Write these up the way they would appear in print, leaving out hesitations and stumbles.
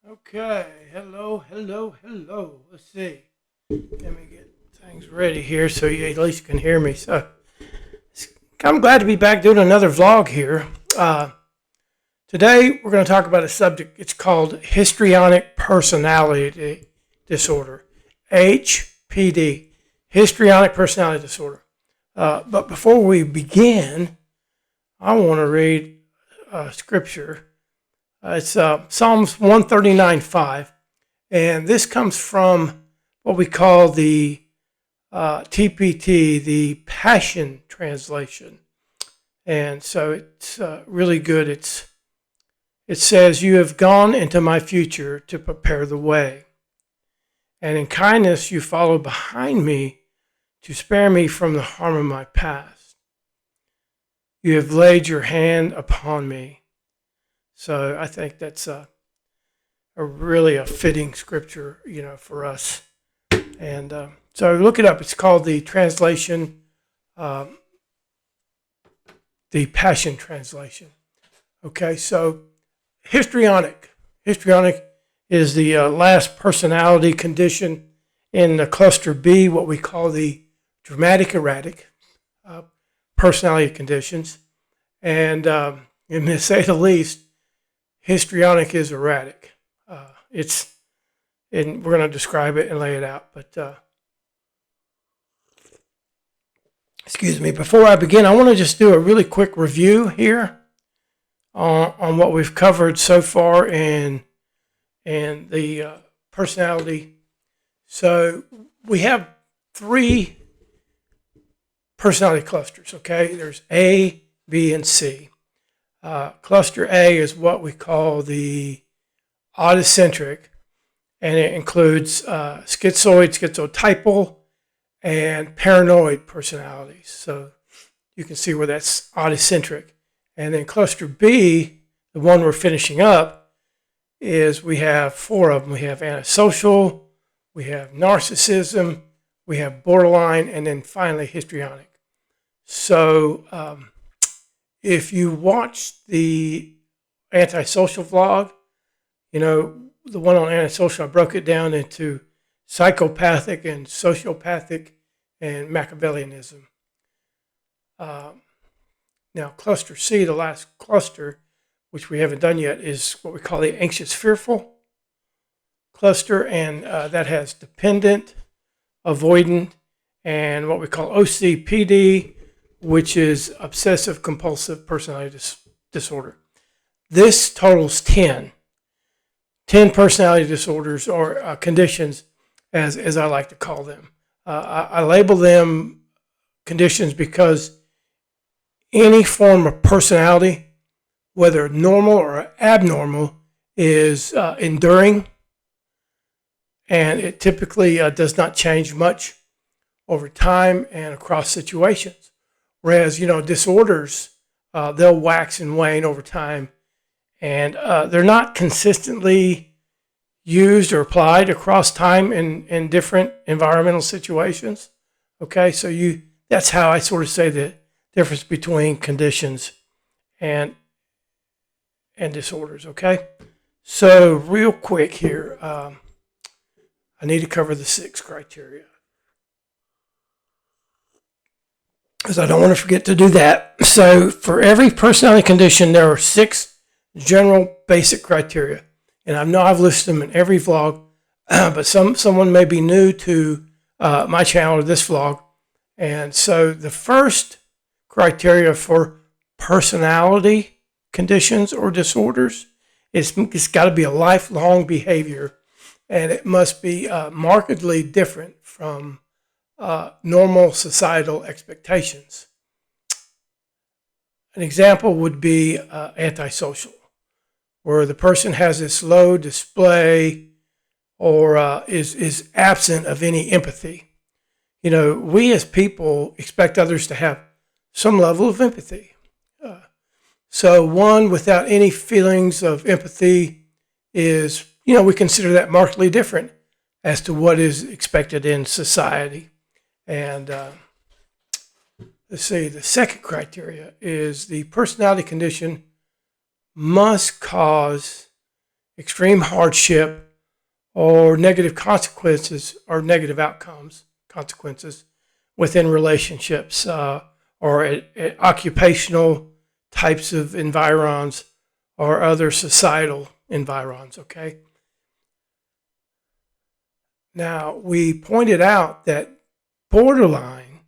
Okay, hello. Let's see. Let me get things ready here so you at least can hear me. So I'm glad to be back doing another vlog here. Today we're going to talk about a subject. It's called Histrionic Personality Disorder, HPD, Histrionic Personality Disorder. But before we begin, I want to read scripture. It's Psalms 139:5, and this comes from what we call the TPT, the Passion Translation. And so it's really good. It says, "You have gone into my future to prepare the way, and in kindness you follow behind me to spare me from the harm of my past. You have laid your hand upon me." So I think that's a really a fitting scripture, for us. And so look it up. It's called the translation, the Passion Translation. Okay, so histrionic. Histrionic is the last personality condition in the cluster B, what we call the dramatic erratic personality conditions. And to say the least, histrionic is erratic. And we're going to describe it and lay it out. But excuse me, before I begin, I want to just do a really quick review here on what we've covered so far in the personality. So we have three personality clusters. Okay, there's A, B, and C. Cluster A is what we call the autocentric, and it includes schizoid, schizotypal, and paranoid personalities. So you can see where that's autocentric. And then cluster B, the one we're finishing up, is we have four of them. We have antisocial, we have narcissism, we have borderline, and then finally histrionic. So if you watch the antisocial vlog, the one on antisocial, I broke it down into psychopathic and sociopathic and Machiavellianism. Now, cluster C, the last cluster, which we haven't done yet, is what we call the anxious fearful cluster, and that has dependent, avoidant, and what we call OCPD, which is obsessive compulsive personality disorder. This totals 10 personality disorders or conditions, as I like to call them. I label them conditions because any form of personality, whether normal or abnormal, is enduring, and it typically does not change much over time and across situations. Whereas, disorders, they'll wax and wane over time, and they're not consistently used or applied across time in different environmental situations. Okay, so that's how I sort of say the difference between conditions and disorders. Okay, so real quick here, I need to cover the 6 criteria, because I don't want to forget to do that. So for every personality condition, there are 6 general basic criteria. And I know I've listed them in every vlog, but someone may be new to my channel or this vlog. And so the first criteria for personality conditions or disorders is it's got to be a lifelong behavior, and it must be markedly different from normal societal expectations. An example would be antisocial, where the person has this low display or is absent of any empathy. We as people expect others to have some level of empathy. So one without any feelings of empathy is, we consider that markedly different as to what is expected in society. And let's see, the second criteria is the personality condition must cause extreme hardship, or negative consequences or negative outcomes, consequences within relationships, or at occupational types of environs or other societal environs, okay? Now, we pointed out that borderline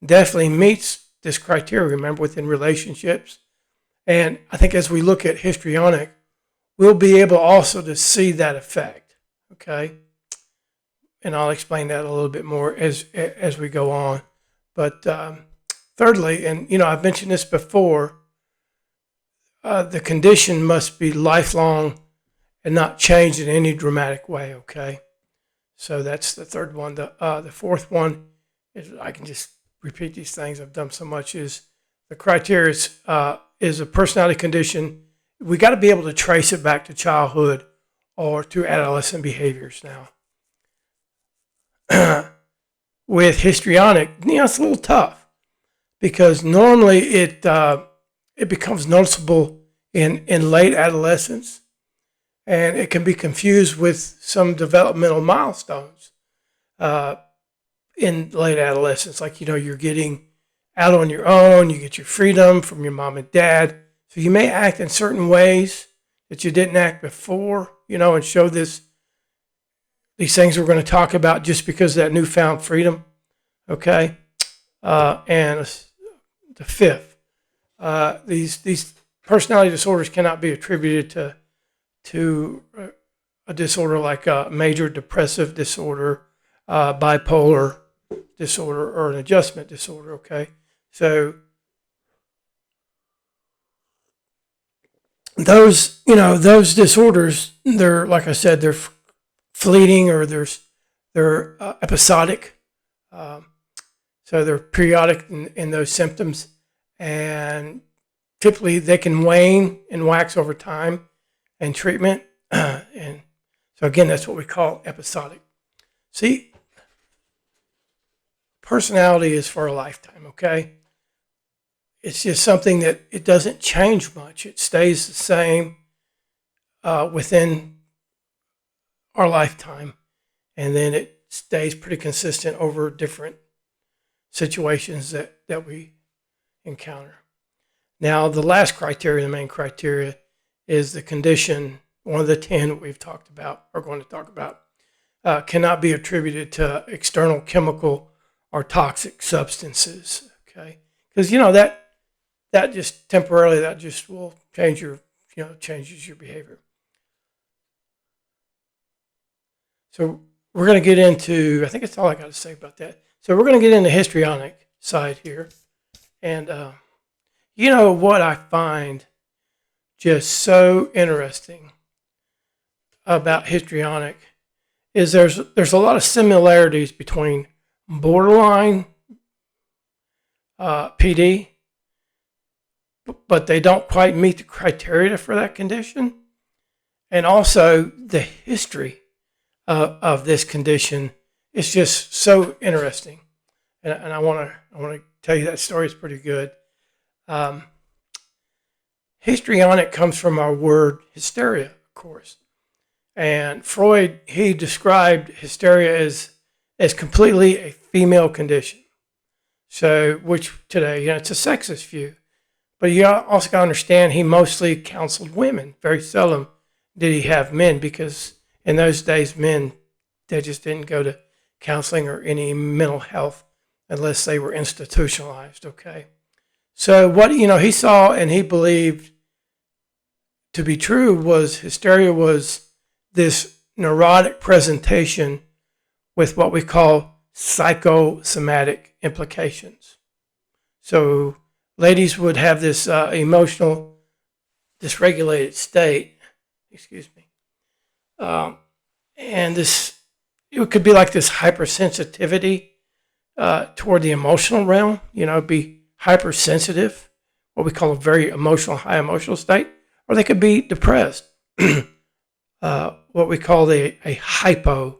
definitely meets this criteria, remember, within relationships. And I think as we look at histrionic, we'll be able also to see that effect, okay? And I'll explain that a little bit more as we go on. But thirdly, and I've mentioned this before, the condition must be lifelong and not change in any dramatic way, okay? So that's the third one. The fourth one is, I can just repeat these things, I've done so much, is the criteria is a personality condition. We got to be able to trace it back to childhood or to adolescent behaviors now. With histrionic, it's a little tough because normally it becomes noticeable in late adolescence, and it can be confused with some developmental milestones in late adolescence. Like, you're getting out on your own, you get your freedom from your mom and dad. So you may act in certain ways that you didn't act before, and show these things we're going to talk about just because of that newfound freedom, okay? And the fifth, these personality disorders cannot be attributed to a disorder like a major depressive disorder, bipolar disorder, or an adjustment disorder, okay? So those disorders, they're, like I said, they're fleeting, or they're episodic. So they're periodic in those symptoms, and typically they can wane and wax over time and treatment. And so again, that's what we call episodic. See, personality is for a lifetime, okay? It's just something that it doesn't change much. It stays the same within our lifetime, and then it stays pretty consistent over different situations that we encounter. Now, the last criteria, the main criteria, is the condition, one of the 10 we've talked about, or going to talk about, cannot be attributed to external chemical or toxic substances, okay? Because, that just temporarily, that just will change changes your behavior. So we're going to get into, I think that's all I got to say about that. So we're going to get into histrionic side here. And what I find just so interesting about histrionic is there's a lot of similarities between borderline PD, but they don't quite meet the criteria for that condition. And also the history of this condition is just so interesting. And I want to tell you that story is pretty good. Histrionic comes from our word hysteria, of course. And Freud, he described hysteria as completely a female condition. So, which today, it's a sexist view. But you also got to understand, he mostly counseled women. Very seldom did he have men, because in those days, men, they just didn't go to counseling or any mental health unless they were institutionalized, okay? So what, he saw and he believed to be true was hysteria was this neurotic presentation with what we call psychosomatic implications. So ladies would have this emotional dysregulated state, and it could be like this hypersensitivity toward the emotional realm, be hypersensitive, what we call a very emotional, high emotional state, or they could be depressed, what we call a hypo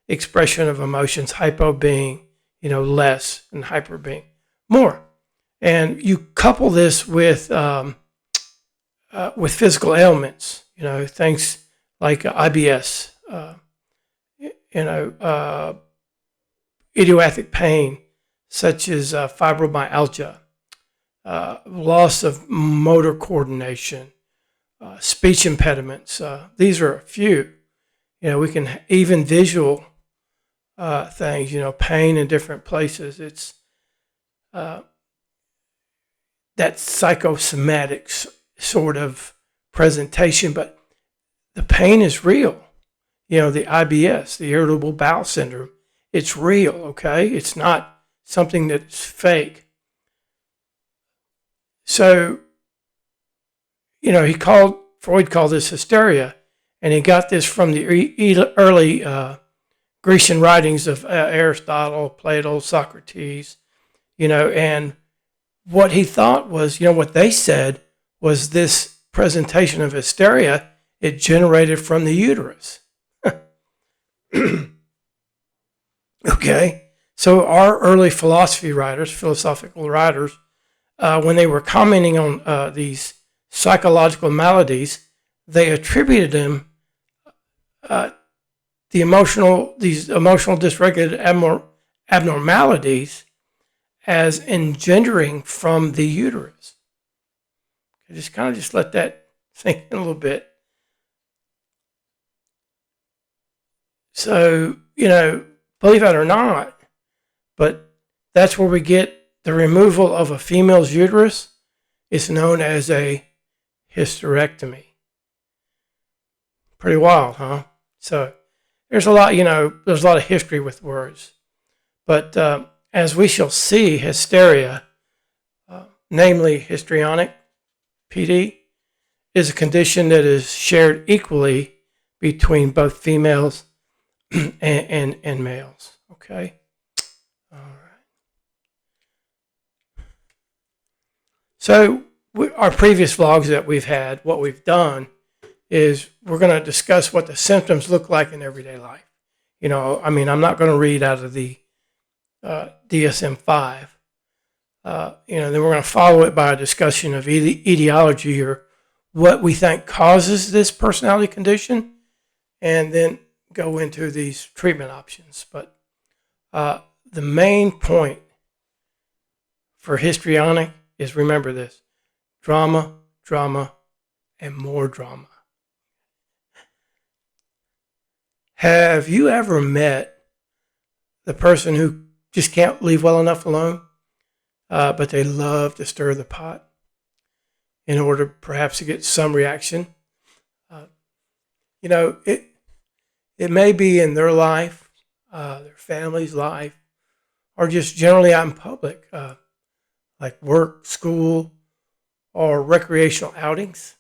expression of emotions, hypo being, less, and hyper being more. And you couple this with physical ailments, things like IBS, idiopathic pain, such as fibromyalgia, loss of motor coordination, speech impediments. These are a few. We can even visual things, pain in different places. It's that psychosomatic sort of presentation, but the pain is real. The IBS, the irritable bowel syndrome, it's real, okay? It's not something that's fake. So, Freud called this hysteria, and he got this from the early Grecian writings of Aristotle, Plato, Socrates, and what he thought was, what they said was this presentation of hysteria, it generated from the uterus. Okay, so our early philosophical writers, when they were commenting on these psychological maladies, they attributed them these emotional dysregulated abnormalities as engendering from the uterus. Just let that sink in a little bit. So, believe it or not, but that's where we get the removal of a female's uterus. It's known as a hysterectomy. Pretty wild, huh? So there's a lot, there's a lot of history with words. But as we shall see, hysteria, namely histrionic PD, is a condition that is shared equally between both females and males. Okay? All right. So our previous vlogs that we've had, what we've done is we're going to discuss what the symptoms look like in everyday life. I'm not going to read out of the DSM-5. Then we're going to follow it by a discussion of etiology, or what we think causes this personality condition, and then go into these treatment options. But the main point for histrionic is, remember this: drama, drama, and more drama. Have you ever met the person who just can't leave well enough alone, but they love to stir the pot in order perhaps to get some reaction? It may be in their life, their family's life, or just generally out in public, like work, school, or recreational outings.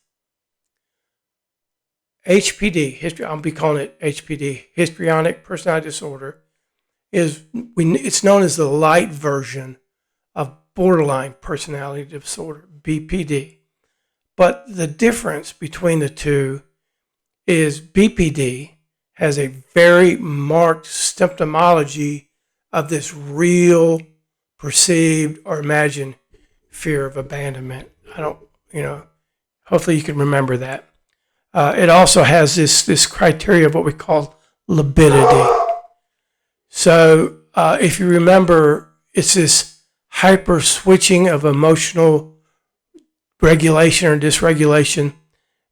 HPD, I'll be calling it HPD, Histrionic Personality Disorder, it's known as the light version of borderline personality disorder, BPD. But the difference between the two is BPD has a very marked symptomology of this real, perceived, or imagined fear of abandonment. Hopefully you can remember that. It also has this criteria of what we call libidity. So if you remember, it's this hyper switching of emotional regulation or dysregulation.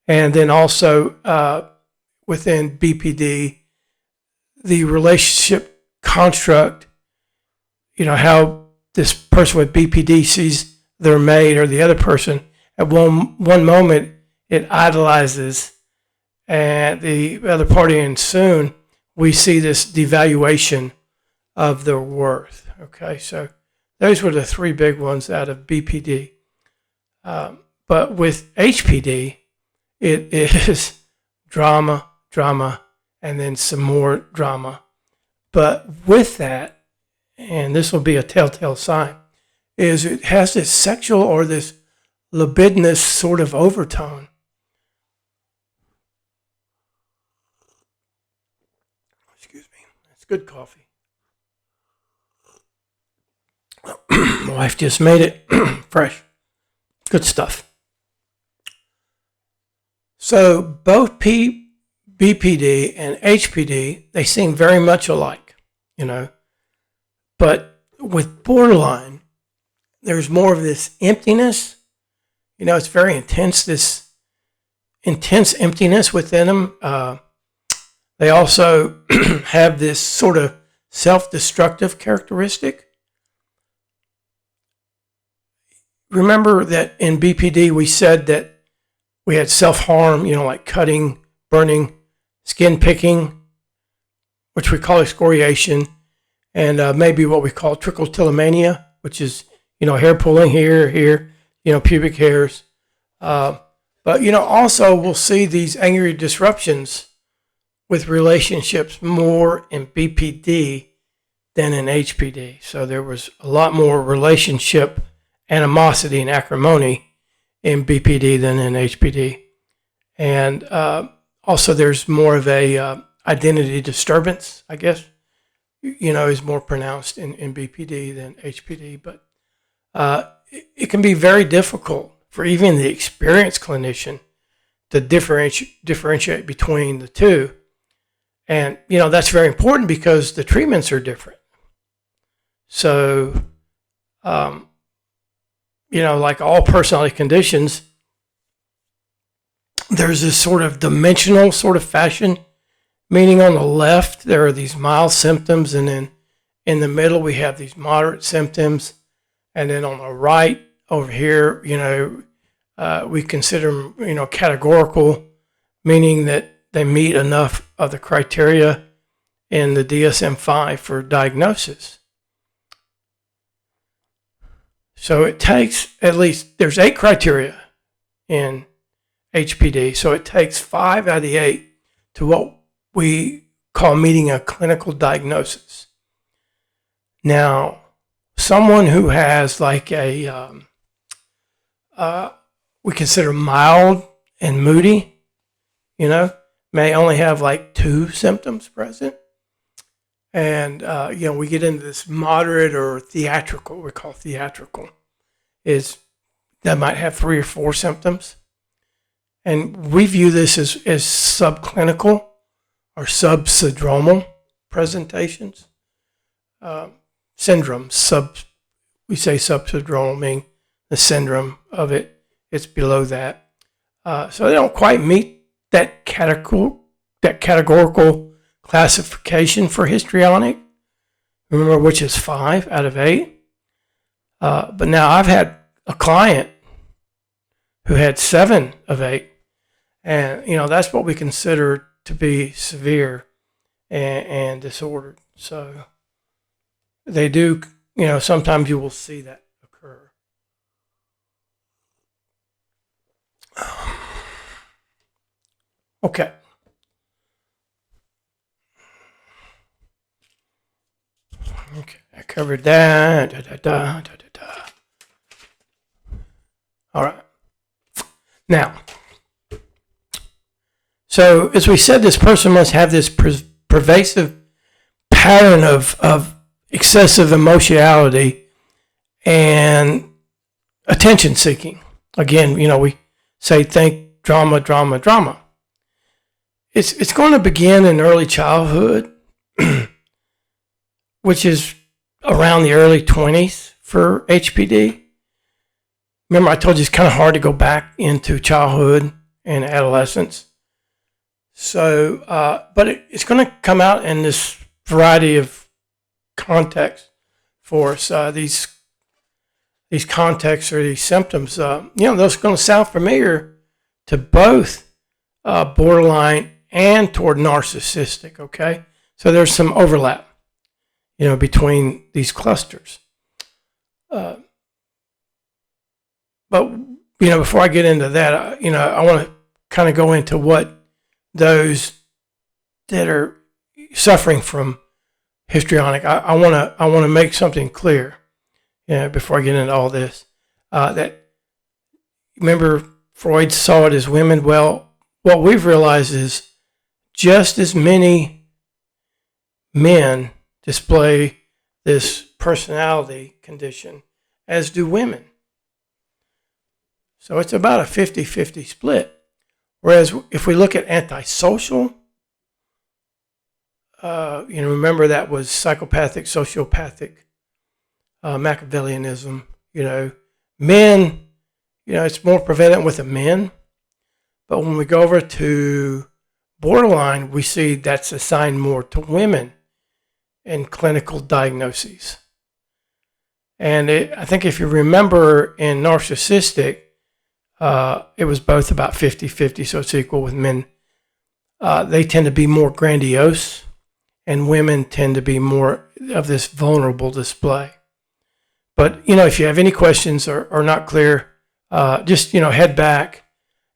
And then also within BPD, the relationship construct, how this person with BPD sees their mate or the other person. At one moment, it idolizes and the other party, and soon we see this devaluation of their worth. Okay, so those were the three big ones out of BPD. But with HPD, it is drama, drama, and then some more drama. But with that, and this will be a telltale sign, is it has this sexual or this libidinous sort of overtone. Excuse me, it's good coffee. My wife just made it fresh. Good stuff. So both BPD and HPD, they seem very much alike, but with borderline, there's more of this emptiness. It's very intense, this intense emptiness within them. They also have this sort of self-destructive characteristic. Remember that in BPD we said that we had self-harm, like cutting, burning, skin picking, which we call excoriation, and maybe what we call trichotillomania, which is, hair pulling here, pubic hairs. But, also we'll see these angry disruptions with relationships more in BPD than in HPD. So there was a lot more relationship animosity and acrimony in BPD than in HPD. And also there's more of a identity disturbance, I guess, is more pronounced in BPD than HPD. But it can be very difficult for even the experienced clinician to differentiate between the two. And, that's very important because the treatments are different. So, like all personality conditions, there's this sort of dimensional sort of fashion, meaning on the left, there are these mild symptoms, and then in the middle, we have these moderate symptoms. And then on the right over here, we consider them, categorical, meaning that they meet enough of the criteria in the DSM-5 for diagnosis. So it takes there's 8 criteria in HPD. So it takes 5 out of the 8 to what we call meeting a clinical diagnosis. Now, someone who has like we consider mild and moody, may only have like 2 symptoms present. And, we get into this moderate or theatrical, we call theatrical, is that might have 3 or 4 symptoms. And we view this as subclinical or subsyndromal presentations. Syndromes, we say subsyndromal, meaning the syndrome of it, it's below that. So they don't quite meet that categorical classification for histrionic, remember, which is 5 out of 8. But now I've had a client who had 7 of 8. And, that's what we consider to be severe and disordered. So they do, sometimes you will see that occur. Okay. Okay, I covered that. All right. Now, so as we said, this person must have this pervasive pattern of excessive emotionality and attention seeking. Again, we say think drama, drama, drama. It's going to begin in early childhood, which is around the early 20s for HPD. Remember, I told you it's kind of hard to go back into childhood and adolescence. So, but it's going to come out in this variety of contexts for us. These contexts or these symptoms, those are going to sound familiar to both borderline and toward narcissistic, okay? So there's some overlap, between these clusters. But, before I get into that, I want to kind of go into what those that are suffering from histrionic, I want to make something clear, before I get into all this, that, remember, Freud saw it as women. Well, what we've realized is just as many men display this personality condition as do women. So it's about a 50-50 split. Whereas if we look at antisocial remember that was psychopathic, sociopathic, Machiavellianism. Men, it's more prevalent with the men. But when we go over to borderline, we see that's assigned more to women in clinical diagnoses. And I think if you remember in narcissistic, it was both about 50-50, so it's equal with men. They tend to be more grandiose, and women tend to be more of this vulnerable display. But, if you have any questions or are not clear, just, head back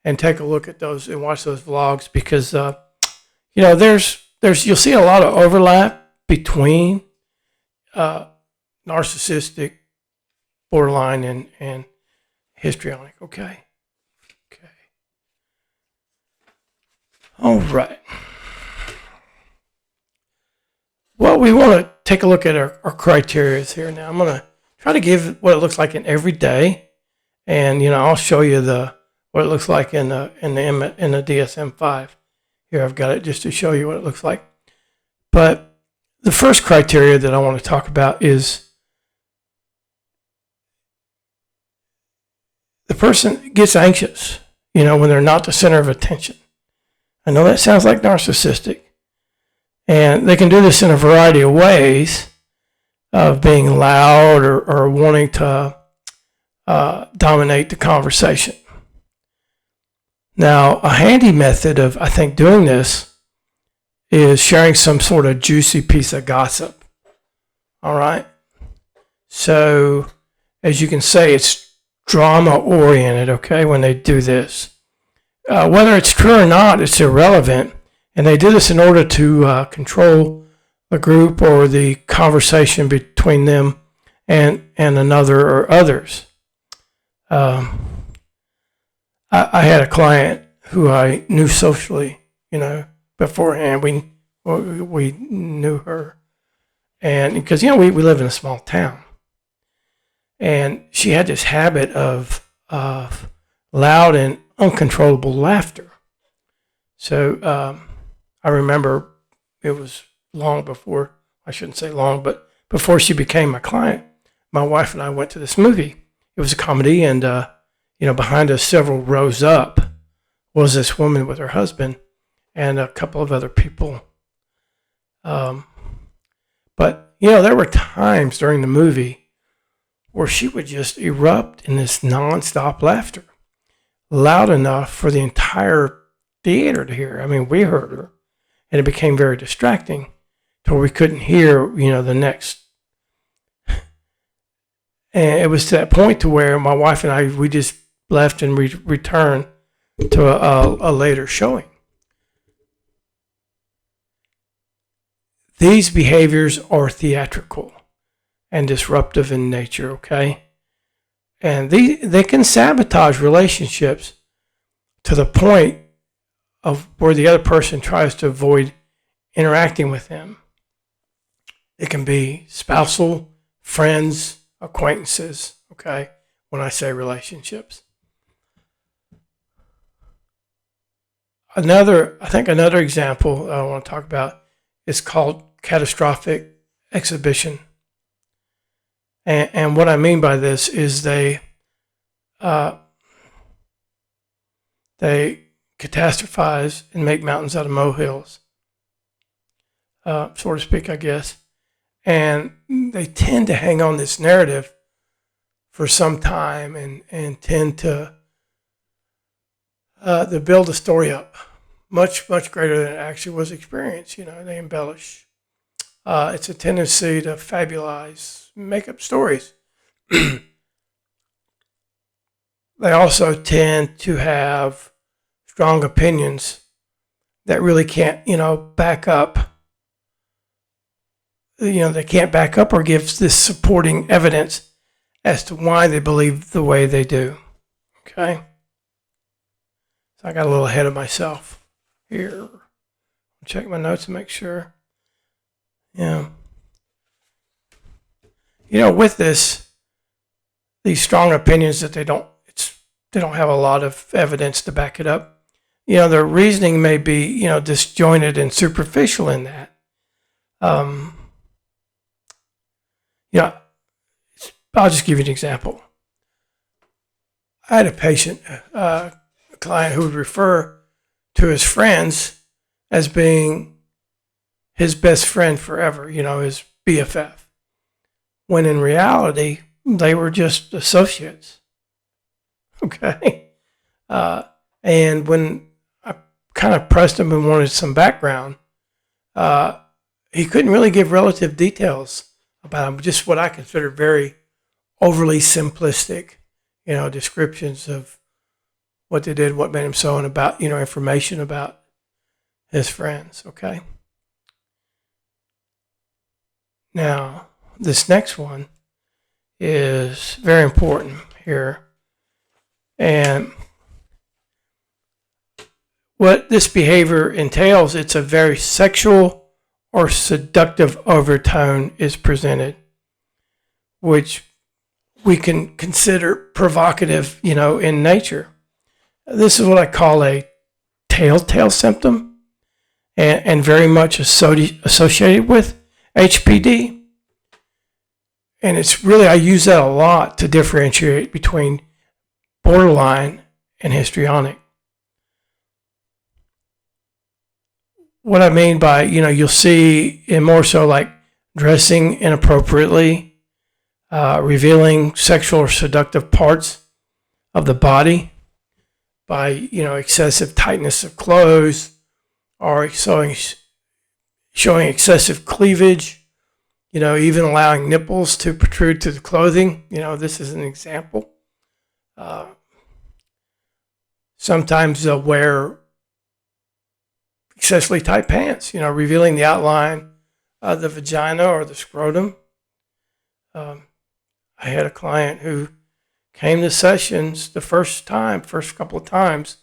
and take a look at those and watch those vlogs because, you'll see a lot of overlap between narcissistic, borderline, and histrionic. Okay. All right. Well, we want to take a look at our criteria here now. I'm going to try to give what it looks like in every day, and I'll show you what it looks like in the DSM-5. Here, I've got it just to show you what it looks like. But the first criteria that I want to talk about is the person gets anxious, when they're not the center of attention. I know that sounds like narcissistic, and they can do this in a variety of ways of being loud or wanting to dominate the conversation. Now, a handy method of, I think, doing this is sharing some sort of juicy piece of gossip. All right? So, as you can say, it's drama-oriented, okay, when they do this. Whether it's true or not, it's irrelevant. And they do this in order to control the group or the conversation between them and another or others. I had a client who I knew socially, beforehand. We knew her. And because, we live in a small town. And she had this habit of loud and uncontrollable laughter. So I remember it was long before, I shouldn't say long, but before she became my client, my wife and I went to this movie. It was a comedy, and behind us, several rows up, was this woman with her husband and a couple of other people. But there were times during the movie where she would just erupt in this nonstop laughter, loud enough for the entire theater to hear. I mean, we heard her, and it became very distracting to where we couldn't hear, the next. And it was to that point to where my wife and I, we just left and returned to a later showing. These behaviors are theatrical and disruptive in nature, okay? And they can sabotage relationships to the point of where the other person tries to avoid interacting with them. It can be spousal, friends, acquaintances, okay, when I say relationships. Another example I want to talk about is called catastrophic exhibition. And what I mean by this is they catastrophize and make mountains out of molehills, so to speak, I guess. And they tend to hang on this narrative for some time and tend to build a story up much, much greater than it actually was experienced. They embellish. It's a tendency to fabulize, make up stories. They also tend to have strong opinions that really can't, back up. They can't back up or give this supporting evidence as to why they believe the way they do. Okay? So I got a little ahead of myself here. Check my notes and make sure. Yeah. With these strong opinions that they don't have a lot of evidence to back it up. Their reasoning may be, disjointed and superficial in that. Um, you know, I'll just give you an example. I had a patient, a client who would refer to his friends as being his best friend forever, his BFF, when in reality, they were just associates. Okay. And when I kind of pressed him and wanted some background, he couldn't really give relative details about him, just what I consider very overly simplistic, descriptions of what they did, what made him so, and about, information about his friends. Okay. Now, this next one is very important here. And what this behavior entails, it's a very sexual or seductive overtone is presented, which we can consider provocative, in nature. This is what I call a telltale symptom and very much associated with HPD. And it's really, I use that a lot to differentiate between borderline and histrionic. What I mean by, you'll see in more so like dressing inappropriately, revealing sexual or seductive parts of the body by, excessive tightness of clothes or showing excessive cleavage, even allowing nipples to protrude to the clothing. This is an example. Sometimes they'll wear excessively tight pants, revealing the outline of the vagina or the scrotum. I had a client who came to sessions the first couple of times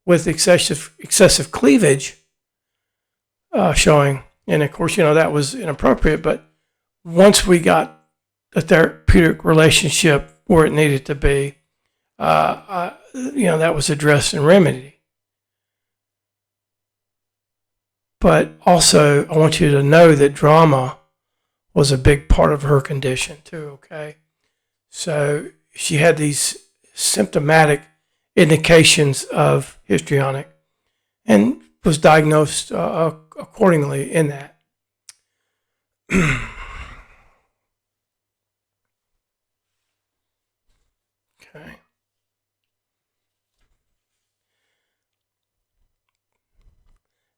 with excessive cleavage showing. And of course, that was inappropriate. But once we got the therapeutic relationship where it needed to be, that was addressed and remedied. But also, I want you to know that drama was a big part of her condition too, okay? So she had these symptomatic indications of histrionic and was diagnosed accordingly in that. Okay.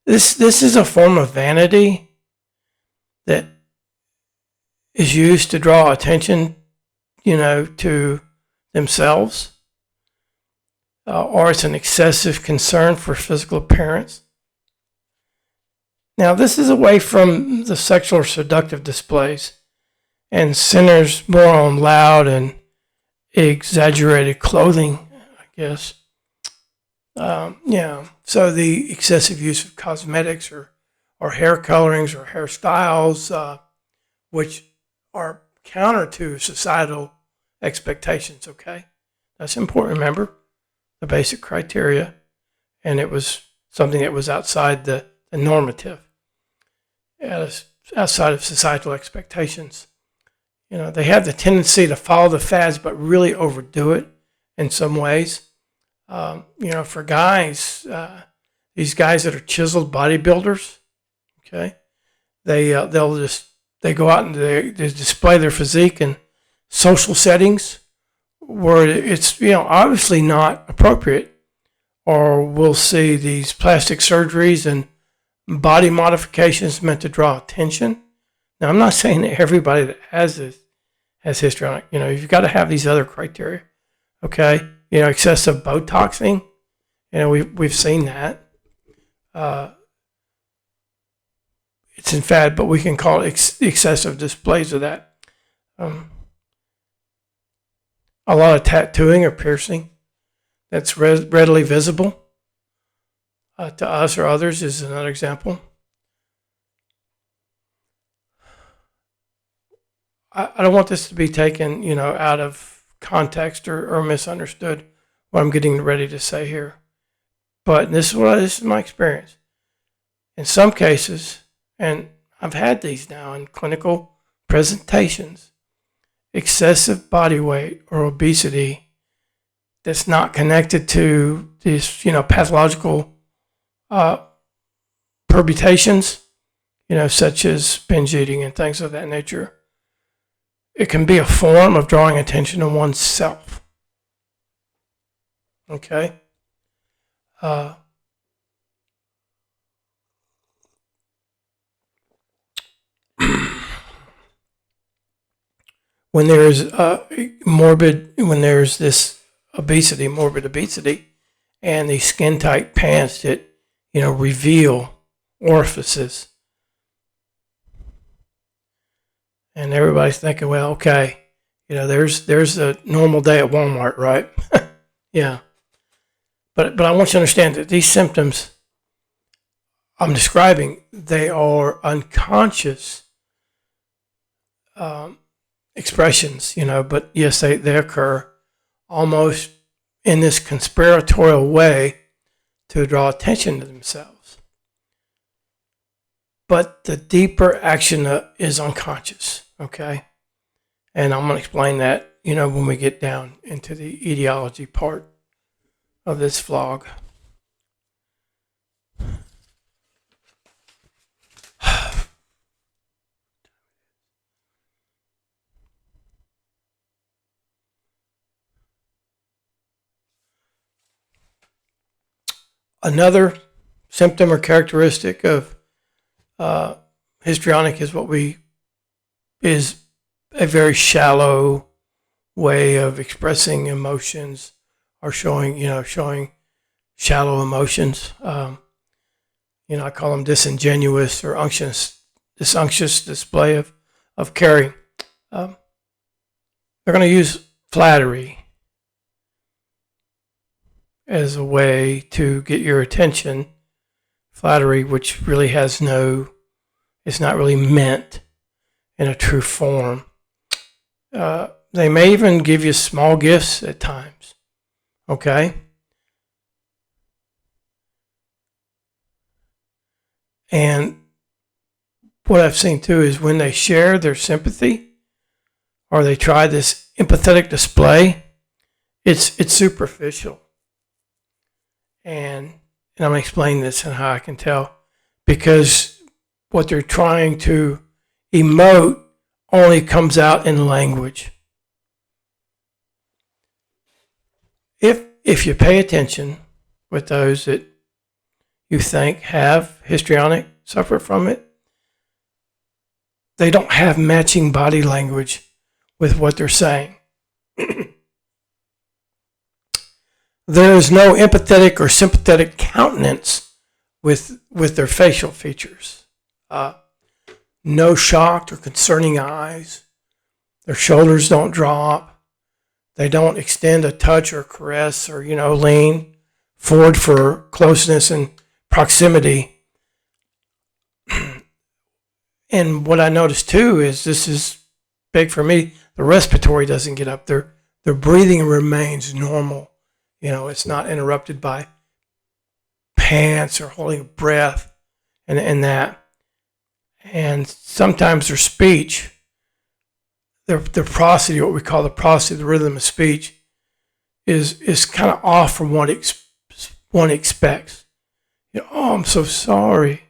This is a form of vanity that is used to draw attention, to themselves, or it's an excessive concern for physical appearance. Now, this is away from the sexual or seductive displays and centers more on loud and exaggerated clothing, I guess. So the excessive use of cosmetics or hair colorings or hairstyles, which are counter to societal expectations, okay? That's important, remember, the basic criteria. And it was something that was outside the normative, outside of societal expectations. They have the tendency to follow the fads, but really overdo it in some ways. For guys, these guys that are chiseled bodybuilders, okay, they go out and they display their physique in social settings where it's obviously not appropriate, or we'll see these plastic surgeries and body modifications meant to draw attention. Now, I'm not saying that everybody that has this has histrionic. You've got to have these other criteria, okay? Excessive Botoxing, we've seen that. It's in fad, but we can call it excessive displays of that. A lot of tattooing or piercing that's readily visible to us or others is another example. I don't want this to be taken, out of context or misunderstood what I'm getting ready to say here. But this is my experience. In some cases, and I've had these now in clinical presentations. Excessive body weight or obesity that's not connected to these, pathological permutations, such as binge eating and things of that nature. It can be a form of drawing attention to oneself. Okay? When there's when there's this morbid obesity, and these skin tight pants that, reveal orifices. And everybody's thinking, well, okay, there's a normal day at Walmart, right? Yeah. But I want you to understand that these symptoms I'm describing, they are unconscious expressions, but yes, they occur almost in this conspiratorial way to draw attention to themselves. But the deeper action is unconscious, okay? And I'm going to explain that, when we get down into the etiology part of this vlog. Another symptom or characteristic of histrionic is a very shallow way of expressing emotions or showing shallow emotions. I call them disingenuous or unctuous display of caring. They're going to use flattery as a way to get your attention. Flattery, which really it's not really meant in a true form. They may even give you small gifts at times. Okay? And what I've seen too is when they share their sympathy or they try this empathetic display, it's superficial. And I'm going to explain this and how I can tell. Because what they're trying to emote only comes out in language. If you pay attention with those that you think have histrionic, suffer from it, they don't have matching body language with what they're saying. There is no empathetic or sympathetic countenance with their facial features. No shocked or concerning eyes. Their shoulders don't drop. They don't extend a touch or caress or, lean forward for closeness and proximity. And what I noticed too is, this is big for me, the respiratory doesn't get up. Their breathing remains normal. It's not interrupted by pants or holding a breath and that. And sometimes their speech, their prosody, what we call the prosody, the rhythm of speech, is kind of off from what one expects. Oh, I'm so sorry.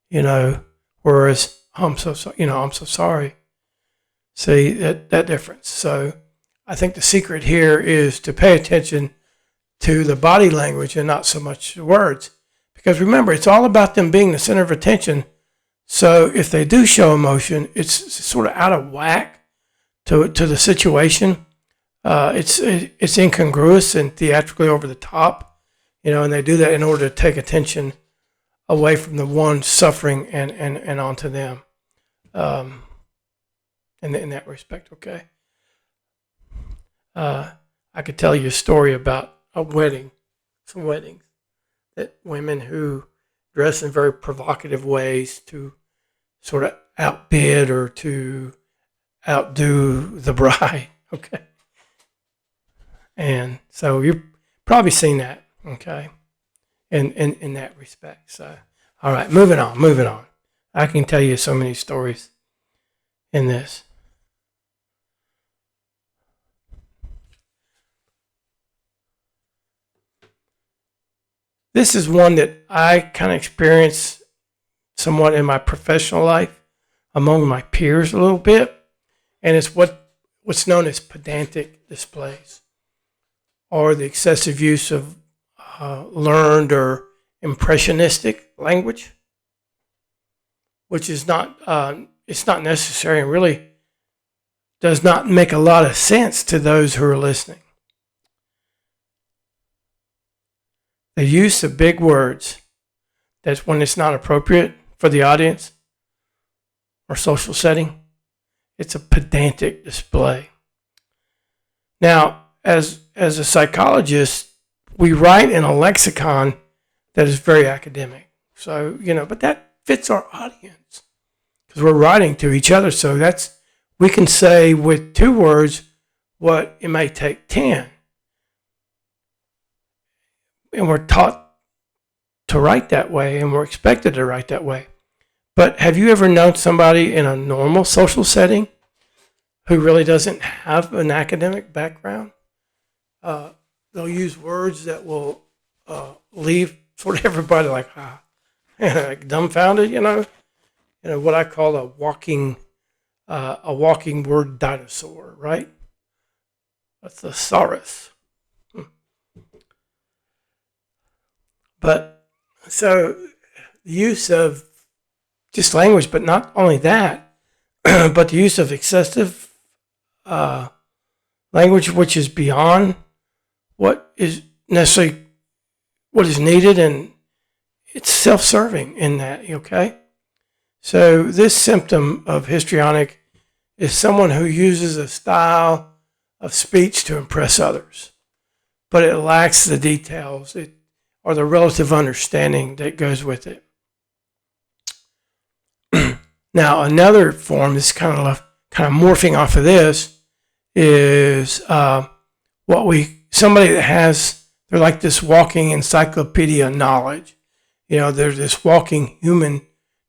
Whereas, oh, I'm so sorry. I'm so sorry. See that difference. So I think the secret here is to pay attention to the body language and not so much the words. Because remember, it's all about them being the center of attention. So if they do show emotion, it's sort of out of whack to the situation. It's incongruous and theatrically over the top, and they do that in order to take attention away from the one suffering and onto them. In that respect, okay. I could tell you a story about some weddings, that women who dress in very provocative ways to sort of outbid or to outdo the bride, okay? And so you've probably seen that, okay, in that respect. So, all right, moving on. I can tell you so many stories in this. This is one that I kind of experienced somewhat in my professional life among my peers a little bit, and it's what's known as pedantic displays, or the excessive use of learned or impressionistic language, which is not it's not necessary and really does not make a lot of sense to those who are listening. The use of big words, that's when it's not appropriate for the audience or social setting. It's a pedantic display. Now, as a psychologist, we write in a lexicon that is very academic. So, but that fits our audience because we're writing to each other. So we can say with 2 words what it may take 10. And we're taught to write that way, and we're expected to write that way. But have you ever known somebody in a normal social setting who really doesn't have an academic background? They'll use words that will leave sort of everybody like dumbfounded. What I call a walking word dinosaur, right? A thesaurus. But so the use of just language, but not only that, but the use of excessive language, which is beyond what is necessarily what is needed, and it's self-serving in that, okay? So this symptom of histrionic is someone who uses a style of speech to impress others, but it lacks the details or the relative understanding that goes with it. Now, another form that's kind of morphing off of this is somebody that they're like this walking encyclopedia knowledge. They're this walking human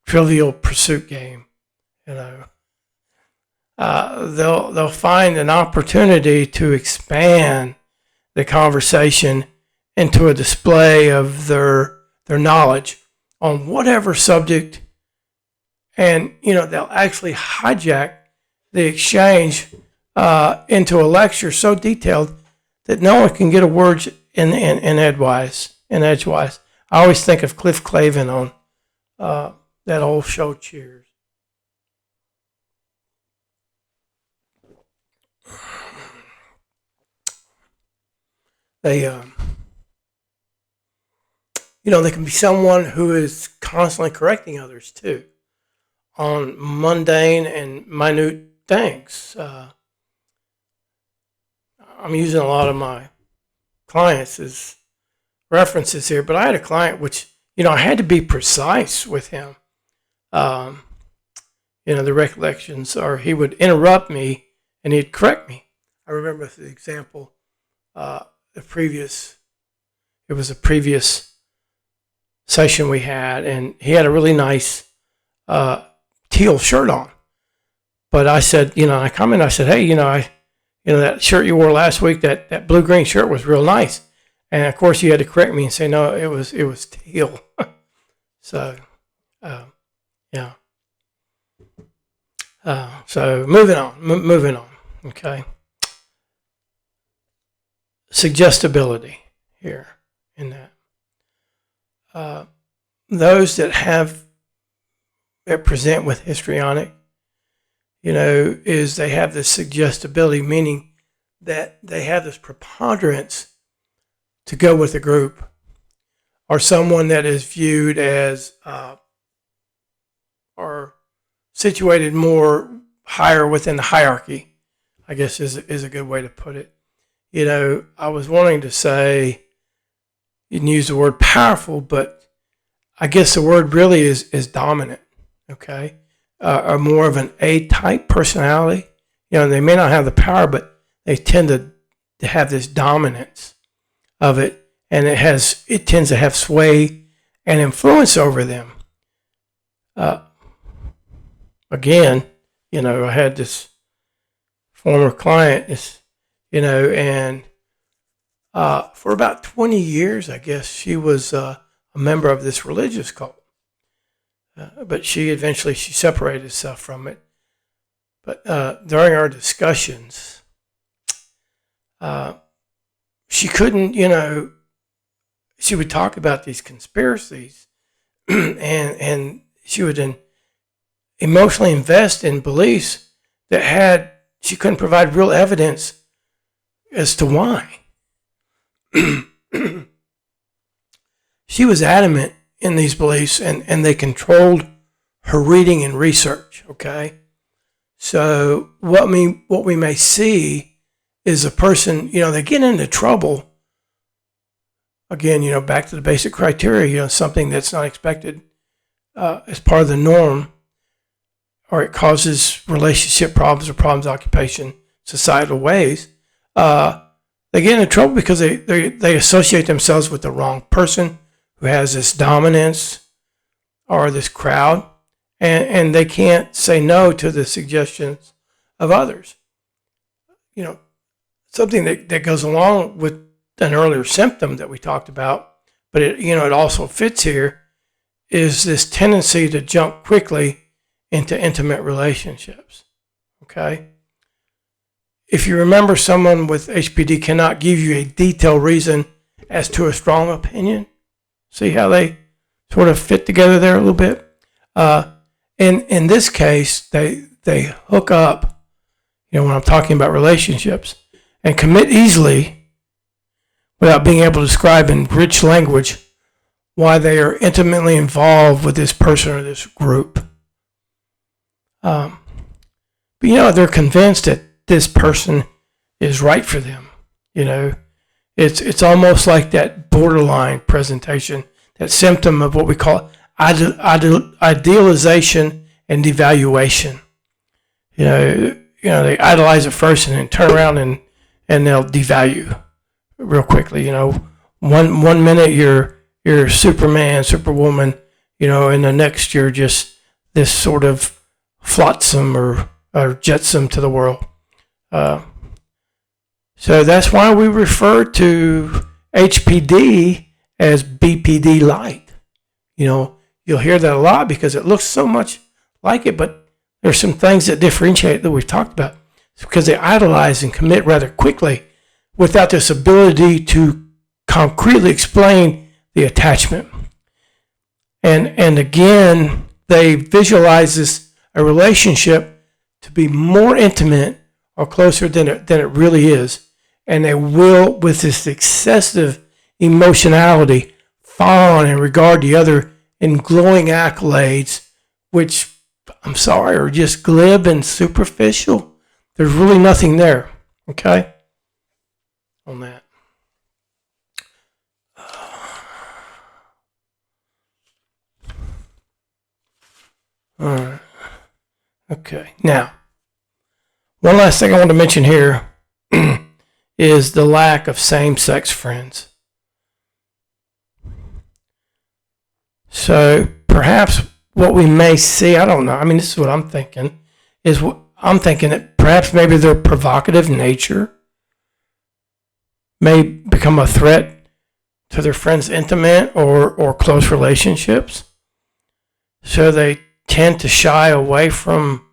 Trivial Pursuit game. They'll find an opportunity to expand the conversation into a display of their knowledge on whatever subject, and they'll actually hijack the exchange into a lecture so detailed that no one can get a word in edgewise. I always think of Cliff Clavin on that old show Cheers. They they can be someone who is constantly correcting others too on mundane and minute things. I'm using a lot of my clients as references here, but I had a client which, I had to be precise with him. The recollections are he would interrupt me and he'd correct me. I remember the example, it was a previous session we had, and he had a really nice teal shirt on. But I said, I commented, I said, hey, that shirt you wore last week, that blue-green shirt was real nice. And of course you had to correct me and say, no, it was teal. So, yeah. So moving on. Okay. Suggestibility here in that. Those that present with histrionic, is they have this suggestibility, meaning that they have this preponderance to go with the group, or someone that is viewed as or situated more higher within the hierarchy, I guess is a good way to put it. I was wanting to say, you can use the word powerful, but I guess the word really is dominant, okay? Or more of an A-type personality. They may not have the power, but they tend to have this dominance of it, and it tends to have sway and influence over them. again, I had this former client, and for about 20 years, I guess, she was a member of this religious cult. But she eventually separated herself from it. But during our discussions, she couldn't, she would talk about these conspiracies and she would emotionally invest in beliefs that she couldn't provide real evidence as to why. She was adamant in these beliefs, and they controlled her reading and research, okay? So what we may see is a person, they get into trouble. Again, back to the basic criteria, something that's not expected as part of the norm, or it causes relationship problems or problems, occupation, societal ways. They get into trouble because they associate themselves with the wrong person who has this dominance or this crowd, and they can't say no to the suggestions of others. Something that goes along with an earlier symptom that we talked about, but it also fits here, is this tendency to jump quickly into intimate relationships. Okay? If you remember, someone with HPD cannot give you a detailed reason as to a strong opinion. See how they sort of fit together there a little bit? In this case, they hook up, when I'm talking about relationships, and commit easily without being able to describe in rich language why they are intimately involved with this person or this group. But they're convinced that this person is right for them. It's almost like that borderline presentation, that symptom of what we call idealization and devaluation. They idolize it first and then turn around and they'll devalue real quickly. One minute you're Superman, Superwoman, and the next you're just this sort of flotsam or jetsam to the world. So that's why we refer to HPD as BPD light. You'll hear that a lot because it looks so much like it, but there's some things that differentiate that we've talked about. It's because they idolize and commit rather quickly without this ability to concretely explain the attachment. And again, they visualize a relationship to be more intimate or closer than it really is. And they will, with this excessive emotionality, fawn and regard the other in glowing accolades, which, I'm sorry, are just glib and superficial. There's really nothing there, okay, on that. All right. Okay. Now, one last thing I want to mention here is the lack of same-sex friends. So perhaps what we may see, I don't know, this is what I'm thinking, I'm thinking that perhaps maybe their provocative nature may become a threat to their friends' intimate or close relationships. So they tend to shy away from